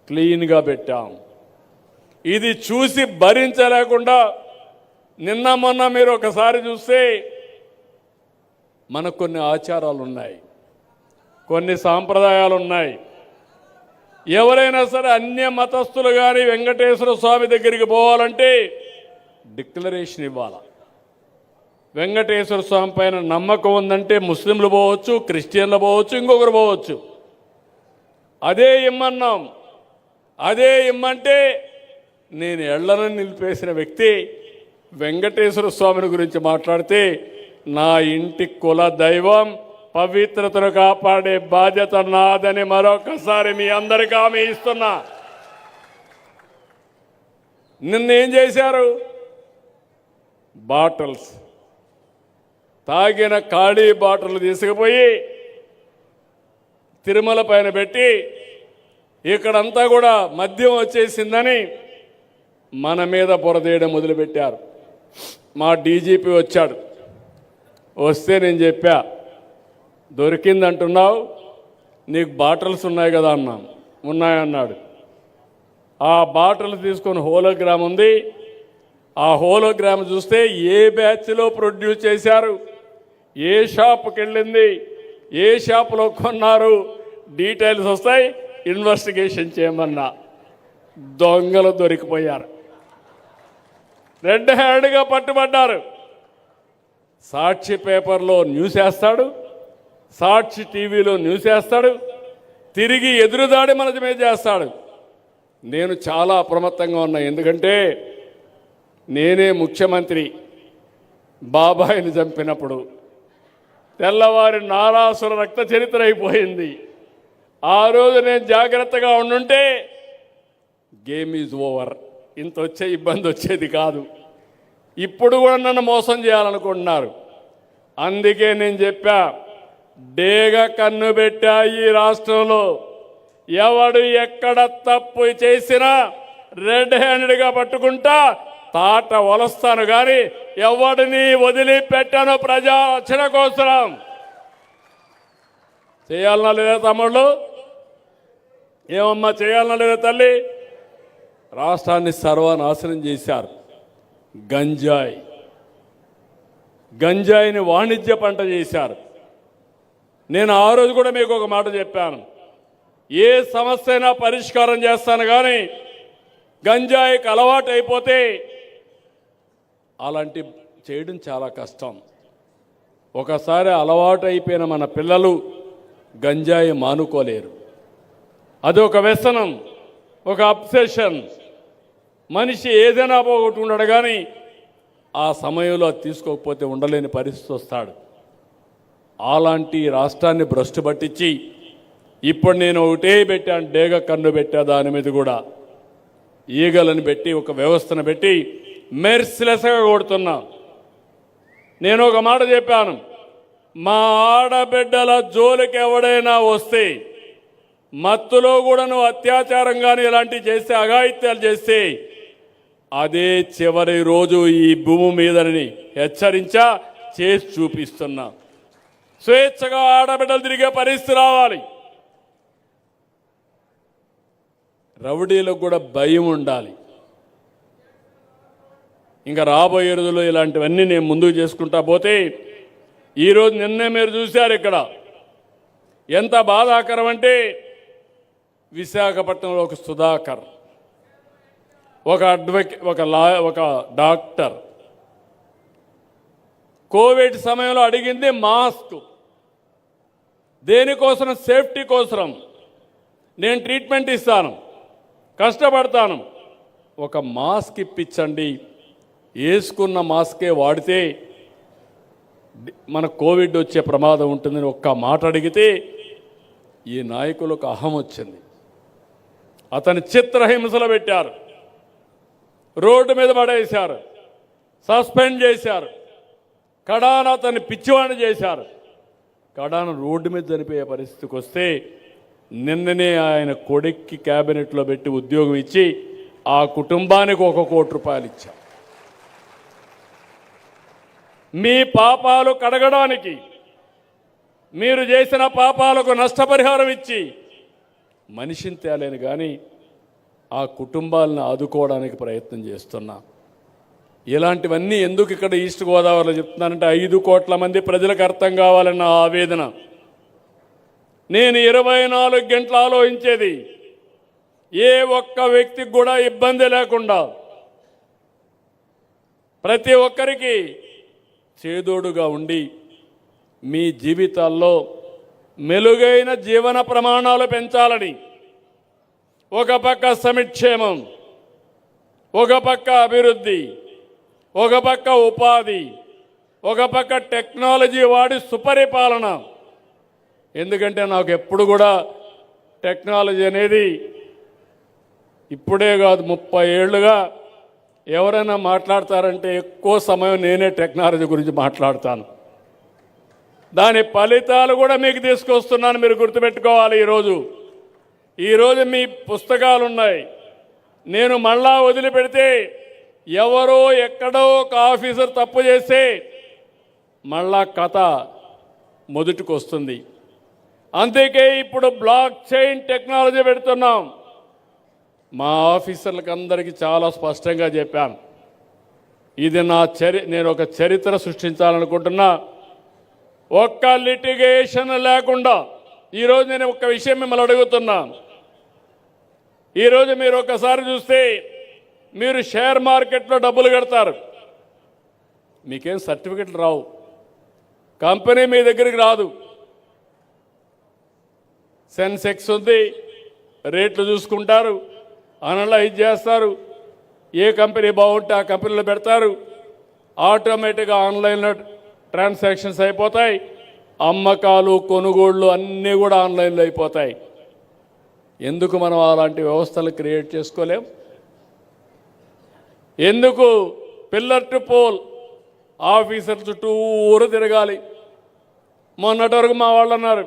క్లీన్గా పెట్టాం. ఇది చూసి భరించలేకుండా నిన్న మొన్న మీరు ఒకసారి చూస్తే మనకు కొన్ని ఆచారాలు ఉన్నాయి, కొన్ని సాంప్రదాయాలు ఉన్నాయి. ఎవరైనా సరే అన్య మతస్థులు కానీ వెంకటేశ్వర స్వామి దగ్గరికి పోవాలంటే డిక్లరేషన్ ఇవ్వాలి. వెంకటేశ్వర స్వామి పైన నమ్మకం ఉందంటే ముస్లింలు పోవచ్చు, క్రిస్టియన్లు పోవచ్చు, ఇంకొకరు పోవచ్చు. అదే ఇమ్మన్నాం. అదే ఇమ్మంటే నేను ఎళ్లను నిలిపేసిన వ్యక్తి వెంకటేశ్వర స్వామిని గురించి మాట్లాడితే నా ఇంటి కుల దైవం పవిత్రతను కాపాడే బాధ్యత నాదని మరొకసారి మీ అందరికీ హామీ ఇస్తున్నా. నిన్నేం చేశారు? బాటిల్స్, తాగిన ఖాళీ బాటిల్ తీసుకుపోయి తిరుమల పైన పెట్టి ఇక్కడంతా కూడా మద్యం వచ్చేసిందని మన మీద బురదేయడం మొదలుపెట్టారు. మా డీజీపీ వచ్చాడు. వస్తే నేను చెప్పా, దొరికిందంటున్నావు, నీకు బాటిల్స్ ఉన్నాయి కదా అన్నాను. ఉన్నాయన్నాడు. ఆ బాటిల్ తీసుకొని హోలోగ్రామ్ ఉంది. ఆ హోలోగ్రామ్ చూస్తే ఏ బ్యాచ్లో ప్రొడ్యూస్ చేశారు, ఏ షాప్కి వెళ్ళింది, ఏ షాపులో కొన్నారు, డీటెయిల్స్ వస్తాయి. ఇన్వెస్టిగేషన్ చేయమన్నా. దొంగలు దొరికిపోయారు, రెడ్ హ్యాండ్గా పట్టుబడ్డారు. సాక్షి పేపర్లో న్యూస్ వేస్తాడు, సాక్షి టీవీలో న్యూస్ వేస్తాడు, తిరిగి ఎదురుదాడి మన మీద చేస్తాడు. నేను చాలా అప్రమత్తంగా ఉన్నా. ఎందుకంటే నేనే ముఖ్యమంత్రి బాబాయిని చంపినప్పుడు తెల్లవారి నారాసుర రక్త చరిత్ర అయిపోయింది. ఆ రోజు నేను జాగ్రత్తగా ఉండుంటే గేమ్ ఈజ్ ఓవర్, ఇంత వచ్చే ఇబ్బంది వచ్చేది కాదు. ఇప్పుడు కూడా నన్ను మోసం చేయాలనుకుంటున్నారు. అందుకే నేను చెప్పా, డేగ కన్ను పెట్టా ఈ రాష్ట్రంలో. ఎవడు ఎక్కడ తప్పు చేసినా రెడ్ హ్యాండెడ్గా పట్టుకుంటా, తాట వలస్తాను కానీ ఎవడిని వదిలిపెట్టాను. ప్రజా రక్షణ కోసం చేయాలన్నా లేదా తమ్ముళ్ళు? ఏమమ్మా చేయాలన్నా లేదా తల్లి? రాష్ట్రాన్ని సర్వనాశనం చేశారు. గంజాయిని వాణిజ్య పంట చేశారు. నేను ఆ రోజు కూడా మీకు ఒక మాట చెప్పాను, ఏ సమస్య అయినా పరిష్కారం చేస్తాను కానీ గంజాయికి అలవాటు అయిపోతే అలాంటి చేయడం చాలా కష్టం. ఒకసారి అలవాటు అయిపోయిన మన పిల్లలు గంజాయి మానుకోలేరు. అది ఒక వ్యసనం, ఒక అబ్సెషన్. మనిషి ఏదైనా పోగొట్టు ఉండడు కానీ ఆ సమయంలో తీసుకోకపోతే ఉండలేని పరిస్థితి వస్తాడు. అలాంటి రాష్ట్రాన్ని భ్రష్టు పట్టించి ఇప్పుడు నేను ఒకటే పెట్టాను, డేగ కన్ను పెట్టా. దాని మీద కూడా ఈగలను పెట్టి ఒక వ్యవస్థను పెట్టి మెర్సిలెస్గా కొడుతున్నా. నేను ఒక మాట చెప్పాను, మా ఆడబిడ్డల జోలికి ఎవడైనా వస్తే, మత్తులో కూడా నువ్వు అత్యాచారం కానీ ఇలాంటివి చేస్తే, అఘాయిత్యాలు చేస్తే అదే చివరి రోజు ఈ భూమి మీదని హెచ్చరించా, చేసి చూపిస్తున్నా. స్వేచ్ఛగా ఆడబిడ్డలు తిరిగే పరిస్థితి రావాలి. రౌడీలకు కూడా భయం ఉండాలి. ఇంకా రాబోయే రోజుల్లో ఇలాంటివన్నీ నేను ముందుకు చేసుకుంటా పోతే, ఈరోజు నిన్నే మీరు చూశారు ఇక్కడ ఎంత బాధాకరం అంటే, విశాఖపట్నంలో ఒక సుధాకర్, ఒక అడ్వకేట్, ఒక డాక్టర్ కోవిడ్ సమయంలో అడిగింది మాస్క్. దేనికోసం? సేఫ్టీ కోసం. నేను ట్రీట్మెంట్ ఇస్తాను, కష్టపడతాను, ఒక మాస్క్ ఇప్పించండి, వేసుకున్న మాస్కే వాడితే మన కోవిడ్ వచ్చే ప్రమాదం ఉంటుందని ఒక్క మాట అడిగితే ఈ నాయకులకు అహం వచ్చింది. అతని చిత్రహింసలు పెట్టారు, రోడ్డు మీద పడేశారు, సస్పెండ్ చేశారు, కడాన అతన్ని పిచ్చివాణి చేశారు. కడాన రోడ్డు మీద చనిపోయే పరిస్థితికి వస్తే నిన్ననే ఆయన కొడుక్కి క్యాబినెట్లో పెట్టి ఉద్యోగం ఇచ్చి ఆ కుటుంబానికి 1 కోటి రూపాయలు ఇచ్చాం. మీ పాపాలు కడగడానికి, మీరు చేసిన పాపాలకు నష్టపరిహారం ఇచ్చి మనిషిని తేలేను కానీ ఆ కుటుంబాలను ఆదుకోవడానికి ప్రయత్నం చేస్తున్నా. ఇలాంటివన్నీ ఎందుకు ఇక్కడ ఈస్ట్ గోదావరిలో చెప్తున్నానంటే 5 కోట్ల మంది ప్రజలకు అర్థం కావాలన్న ఆవేదన. నేను 24 గంటలు ఆలోచించేది ఏ ఒక్క వ్యక్తికి కూడా ఇబ్బంది లేకుండా ప్రతి ఒక్కరికి చేదోడుగా ఉండి మీ జీవితాల్లో మెలుగైన జీవన ప్రమాణాలు పెంచాలని, ఒక పక్క సంక్షేమం, ఒక పక్క అభివృద్ధి, ఒక పక్క ఉపాధి, ఒక పక్క టెక్నాలజీ వాడి సుపరిపాలన. ఎందుకంటే నాకు ఎప్పుడు కూడా టెక్నాలజీ అనేది ఇప్పుడే కాదు, 30 ఏళ్ళుగా ఎవరైనా మాట్లాడతారంటే ఎక్కువ సమయం నేనే టెక్నాలజీ గురించి మాట్లాడతాను. దాని ఫలితాలు కూడా మీకు తీసుకొస్తున్నాను, మీరు గుర్తుపెట్టుకోవాలి. ఈరోజు మీ పుస్తకాలు ఉన్నాయి. నేను మళ్ళా వదిలిపెడితే ఎవరో ఎక్కడో ఒక ఆఫీసర్ తప్పు చేస్తే మళ్ళా కథ మొదటికి వస్తుంది. అందుకే ఇప్పుడు బ్లాక్ చైన్ టెక్నాలజీ పెడుతున్నాం. మా ఆఫీసర్లకు అందరికీ చాలా స్పష్టంగా చెప్పాను, ఇది నేను ఒక చరిత్ర సృష్టించాలనుకుంటున్నా. ఒక్క లిటిగేషన్ లేకుండా ఈరోజు నేను ఒక విషయం మిమ్మల్ని అడుగుతున్నాను. ఈరోజు మీరు ఒకసారి చూస్తే, మీరు షేర్ మార్కెట్లో డబ్బులు కడతారు, మీకేం సర్టిఫికెట్లు రావు, కంపెనీ మీ దగ్గరికి రాదు. సెన్సెక్స్ ఉంది, రేట్లు చూసుకుంటారు, అనలైజ్ చేస్తారు, ఏ కంపెనీ బాగుంటే ఆ కంపెనీలో పెడతారు, ఆటోమేటిక్గా ఆన్లైన్లో ట్రాన్సాక్షన్స్ అయిపోతాయి, అమ్మకాలు కొనుగోళ్ళు అన్నీ కూడా ఆన్లైన్లో అయిపోతాయి. ఎందుకు మనం అలాంటి వ్యవస్థలు క్రియేట్ చేసుకోలేం? ఎందుకు పిల్లర్ టు పోల్ ఆఫీసర్ చుట్టూరు తిరగాలి? మొన్నటి వరకు మా వాళ్ళు అన్నారు,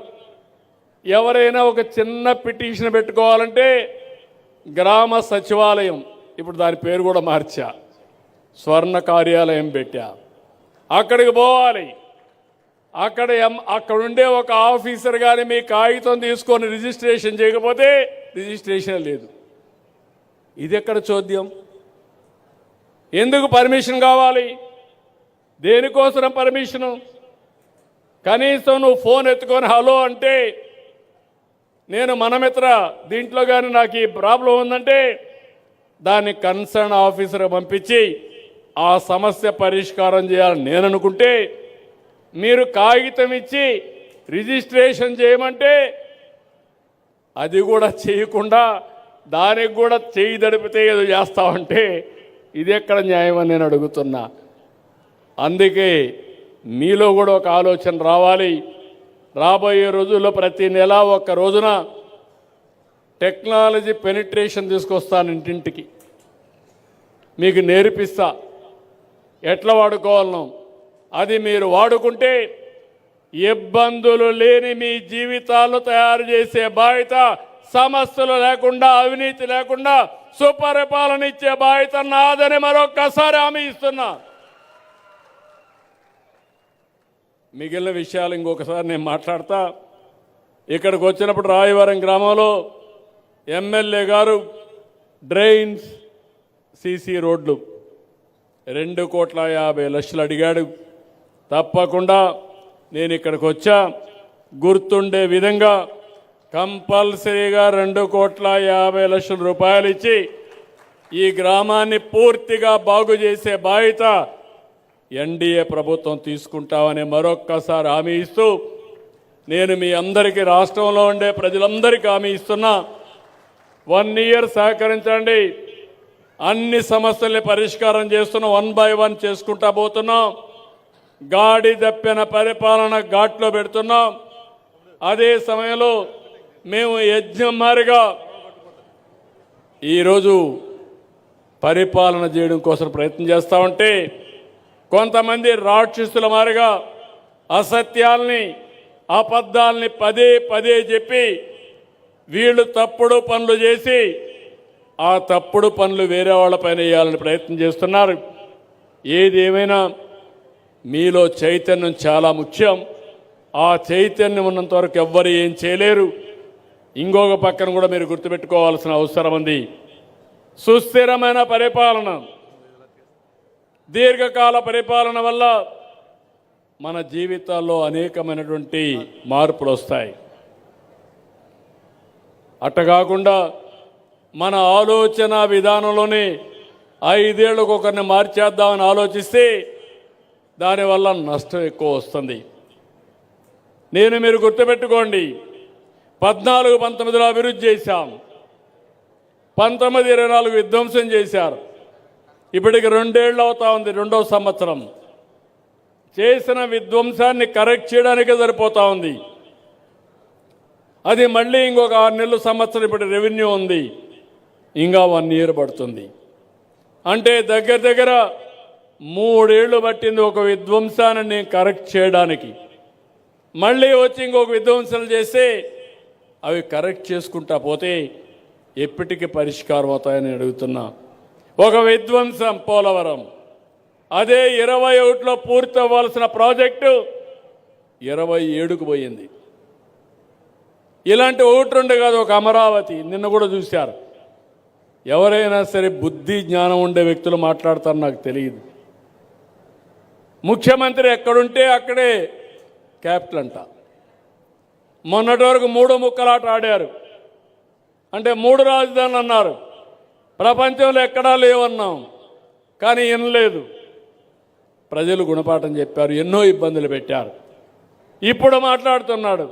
ఎవరైనా ఒక చిన్న పిటిషన్ పెట్టుకోవాలంటే గ్రామ సచివాలయం, ఇప్పుడు దాని పేరు కూడా మార్చా, స్వర్ణ కార్యాలయం పెట్టా, అక్కడికి పోవాలి. అక్కడుండే ఒక ఆఫీసర్ కానీ మీ కాగితం తీసుకొని రిజిస్ట్రేషన్ చేయకపోతే రిజిస్ట్రేషన్ లేదు. ఇది ఎక్కడ చోద్యం? ఎందుకు పర్మిషన్ కావాలి? దేనికోసం పర్మిషను? కనీసం నువ్వు ఫోన్ ఎత్తుకొని హలో అంటే, నేను మనమిత్ర దీంట్లో కానీ నాకు ఈ ప్రాబ్లం ఉందంటే దాన్ని కన్సర్న్ ఆఫీసర్ పంపించి ఆ సమస్య పరిష్కారం చేయాలని నేను అనుకుంటే, మీరు కాగితం ఇచ్చి రిజిస్ట్రేషన్ చేయమంటే అది కూడా చేయకుండా దానికి కూడా చేయి దడిపితే ఏదో చేస్తామంటే ఇది ఎక్కడ న్యాయం అని నేను అడుగుతున్నా. అందుకే మీలో కూడా ఒక ఆలోచన రావాలి. రాబోయే రోజుల్లో ప్రతి నెల ఒక్క రోజున టెక్నాలజీ పెనిట్రేషన్ తీసుకొస్తాను, ఇంటింటికి మీకు నేర్పిస్తా ఎట్లా వాడుకోవాలనో. అది మీరు వాడుకుంటే ఇబ్బందులు లేని మీ జీవితాలు తయారు చేసే బాధ్యత, సమస్యలు లేకుండా, అవినీతి లేకుండా సుపరిపాలన ఇచ్చే బాధ్యత నాదని మరొక్కసారి హామీ ఇస్తున్నా. మిగిలిన విషయాలు ఇంకొకసారి నేను మాట్లాడతా. ఇక్కడికి వచ్చినప్పుడు రాయవరం గ్రామంలో ఎమ్మెల్యే గారు డ్రైన్స్, సీసీ రోడ్లు 2,50,00,000 అడిగాడు. తప్పకుండా నేను ఇక్కడికి వచ్చా, గుర్తుండే విధంగా కంపల్సరీగా 2,50,00,000 రూపాయలు ఇచ్చి ఈ గ్రామాన్ని పూర్తిగా బాగు చేసే బాధ్యత ఎన్డీఏ ప్రభుత్వం తీసుకుంటామని మరొక్కసారి హామీ ఇస్తూ, నేను మీ అందరికీ, రాష్ట్రంలో ఉండే ప్రజలందరికీ హామీ ఇస్తున్నా, 1 ఇయర్ సహకరించండి. అన్ని సమస్యల్ని పరిష్కారం చేస్తున్నాం, 1 by 1 చేసుకుంటా పోతున్నాం. గాడి దప్పిన పరిపాలన ఘాట్లో పెడుతున్నాం. అదే సమయంలో మేము యజ్ఞం మారిగా ఈరోజు పరిపాలన చేయడం కోసం ప్రయత్నం చేస్తూ ఉంటే, కొంతమంది రాక్షసుల మారిగా అసత్యాల్ని, అబద్ధాలని పదే పదే చెప్పి వీళ్ళు తప్పుడు పనులు చేసి ఆ తప్పుడు పనులు వేరే వాళ్ళపైన వేయాలని ప్రయత్నం చేస్తున్నారు. ఏది ఏమైనా మీలో చైతన్యం చాలా ముఖ్యం. ఆ చైతన్యం ఉన్నంత వరకు ఎవ్వరు ఏం చేయలేరు. ఇంకొక పక్కన కూడా మీరు గుర్తుపెట్టుకోవాల్సిన అవసరం ఉంది. సుస్థిరమైన పరిపాలన, దీర్ఘకాల పరిపాలన వల్ల మన జీవితాల్లో అనేకమైనటువంటి మార్పులు వస్తాయి. అట్టకాకుండా మన ఆలోచన విధానంలోనే 5 ఏళ్లకు ఒకరిని మార్చేద్దామని ఆలోచిస్తే దానివల్ల నష్టం ఎక్కువ వస్తుంది. మీరు గుర్తుపెట్టుకోండి, 14-19లో అభివృద్ధి చేశాం, 19-24 విధ్వంసం చేశారు. ఇప్పటికి 2 ఏళ్ళు అవుతా ఉంది, 2వ సంవత్సరం. చేసిన విధ్వంసాన్ని కరెక్ట్ చేయడానికే సరిపోతా ఉంది. అది మళ్ళీ ఇంకొక 6 నెలలు, సంవత్సరం ఇప్పుడు రెవెన్యూ ఉంది, ఇంకా 1 ఇయర్ పడుతుంది. అంటే దగ్గర దగ్గర 3 ఏళ్ళు పట్టింది ఒక విధ్వంసాన్ని నేను కరెక్ట్ చేయడానికి. మళ్ళీ వచ్చి ఇంకొక విధ్వంసాలు చేస్తే అవి కరెక్ట్ చేసుకుంటా పోతే ఎప్పటికీ పరిష్కారం అవుతాయని అడుగుతున్నా. ఒక విధ్వంసం పోలవరం, అదే 21లో పూర్తి అవ్వాల్సిన ప్రాజెక్టు 27కు పోయింది. ఇలాంటి 1-2 కాదు, ఒక అమరావతి నిన్న కూడా చూశారు. ఎవరైనా సరే బుద్ధి జ్ఞానం ఉండే వ్యక్తులు మాట్లాడతారు నాకు తెలియదు. ముఖ్యమంత్రి ఎక్కడుంటే అక్కడే క్యాపిటల్ అంట. మొన్నటి వరకు 3 ముక్కలాట ఆడారు. అంటే 3 రాజధానులు అన్నారు. ప్రపంచంలో ఎక్కడా లేవన్నాం, కానీ వినలేదు. ప్రజలు గుణపాఠం చెప్పారు, ఎన్నో ఇబ్బందులు పెట్టారు. ఇప్పుడు మాట్లాడుతున్నాడు,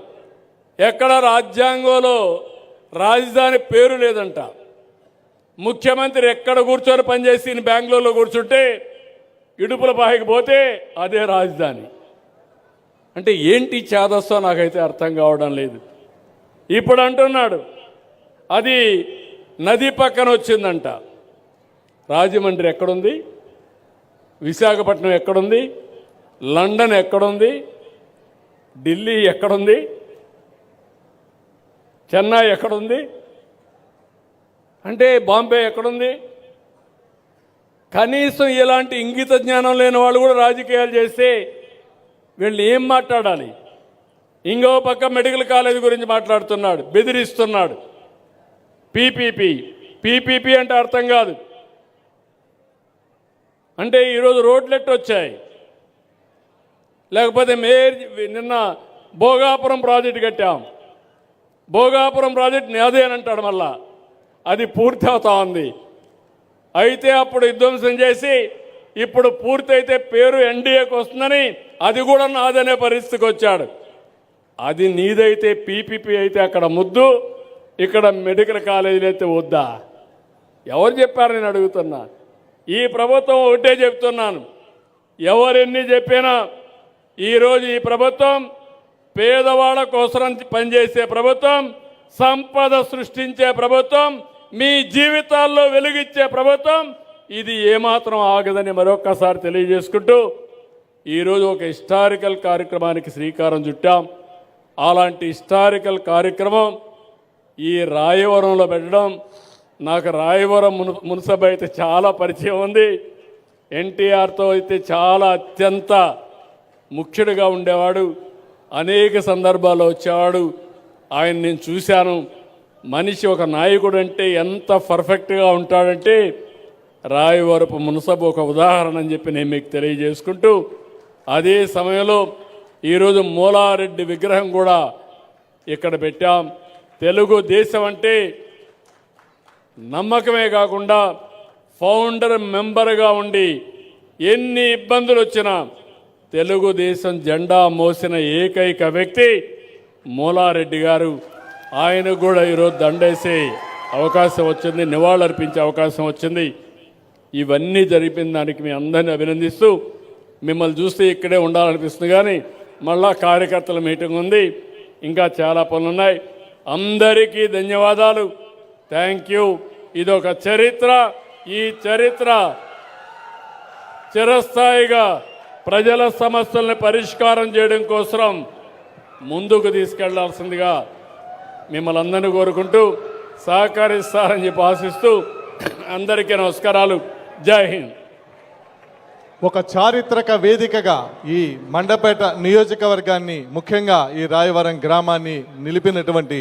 ఎక్కడ రాజ్యాంగంలో రాజధాని పేరు లేదంట. ముఖ్యమంత్రి ఎక్కడ కూర్చొని పనిచేసి బెంగళూరులో కూర్చుంటే ఇడుపుల పాయకి పోతే అదే రాజధాని. అంటే ఏంటి చేదస్తో నాకైతే అర్థం కావడం లేదు. ఇప్పుడు అంటున్నాడు అది నది పక్కన వచ్చిందంట. రాజమండ్రి ఎక్కడుంది? విశాఖపట్నం ఎక్కడుంది? లండన్ ఎక్కడుంది? ఢిల్లీ ఎక్కడుంది? చెన్నై ఎక్కడుంది? అంటే బాంబే ఎక్కడుంది? కనీసం ఇలాంటి ఇంగిత జ్ఞానం లేని వాళ్ళు కూడా రాజకీయాలు చేస్తే వీళ్ళు ఏం మాట్లాడాలి? ఇంకో పక్క మెడికల్ కాలేజ్ గురించి మాట్లాడుతున్నాడు, బెదిరిస్తున్నాడు. పీపీపీ అంటే అర్థం కాదు. అంటే ఈరోజు రోడ్లెట్ వచ్చాయి, లేకపోతే నిన్న భోగాపురం ప్రాజెక్టు కట్టాం, భోగాపురం ప్రాజెక్టు నాదే అని అంటాడు. మళ్ళా అది పూర్తి అవుతా ఉంది. అయితే అప్పుడు విధ్వంసం చేసి ఇప్పుడు పూర్తయితే పేరు ఎన్డీఏకి వస్తుందని అది కూడా నాదనే పరిస్థితికి వచ్చాడు. అది నీదైతే పీపీపీ అయితే అక్కడ ముద్దు, ఇక్కడ మెడికల్ కాలేజీలు అయితే వద్దా? ఎవరు చెప్పారు నేను అడుగుతున్నా. ఈ ప్రభుత్వం ఒకటే చెప్తున్నాను, ఎవరెన్ని చెప్పినా ఈరోజు ఈ ప్రభుత్వం పేదవాళ్ళ కోసం పనిచేసే ప్రభుత్వం, సంపద సృష్టించే ప్రభుత్వం, మీ జీవితాల్లో వెలుగిచ్చే ప్రభుత్వం. ఇది ఏమాత్రం ఆగదని మరొక్కసారి తెలియజేసుకుంటూ ఈరోజు ఒక హిస్టారికల్ కార్యక్రమానికి శ్రీకారం చుట్టాం. అలాంటి హిస్టారికల్ కార్యక్రమం ఈ రాయవరంలో పెట్టడం. నాకు రాయవరం మున్సబ్ అయితే చాలా పరిచయం ఉంది. ఎన్టీఆర్తో అయితే చాలా అత్యంత ముఖ్యుడిగా ఉండేవాడు. అనేక సందర్భాల్లో వచ్చేవాడు. ఆయన నేను చూశాను. మనిషి ఒక నాయకుడు అంటే ఎంత పర్ఫెక్ట్గా ఉంటాడంటే రాయవరపు మునసబు ఒక ఉదాహరణ అని చెప్పి నేను మీకు తెలియజేసుకుంటూ, అదే సమయంలో ఈరోజు మూలారెడ్డి విగ్రహం కూడా ఇక్కడ పెట్టాం. తెలుగుదేశం అంటే నమ్మకమే కాకుండా ఫౌండర్ మెంబర్గా ఉండి ఎన్ని ఇబ్బందులు వచ్చినా తెలుగుదేశం జెండా మోసిన ఏకైక వ్యక్తి మూలారెడ్డి గారు. ఆయనకు కూడా ఈరోజు దండేసే అవకాశం వచ్చింది, నివాళులర్పించే అవకాశం వచ్చింది. ఇవన్నీ జరిపిన దానికి మీ అందరినీ అభినందిస్తూ, మిమ్మల్ని చూస్తే ఇక్కడే ఉండాలనిపిస్తుంది కానీ మళ్ళా కార్యకర్తల మీటింగ్ ఉంది, ఇంకా చాలా పనులు ఉన్నాయి. అందరికీ ధన్యవాదాలు. Thank you. ఇదొక చరిత్ర. ఈ చరిత్ర చిరస్థాయిగా ప్రజల సమస్యల్ని పరిష్కారం చేయడం కోసం ముందుకు తీసుకెళ్లాల్సిందిగా మిమ్మల్ని అందరినీ కోరుకుంటూ సహకరిస్తారని చెప్పి ఆశిస్తూ అందరికీ నమస్కారాలు. జై హింద్. ఒక చారిత్రక వేదికగా ఈ మండపేట నియోజకవర్గాన్ని, ముఖ్యంగా ఈ రాయవరం గ్రామాన్ని నిలిపినటువంటి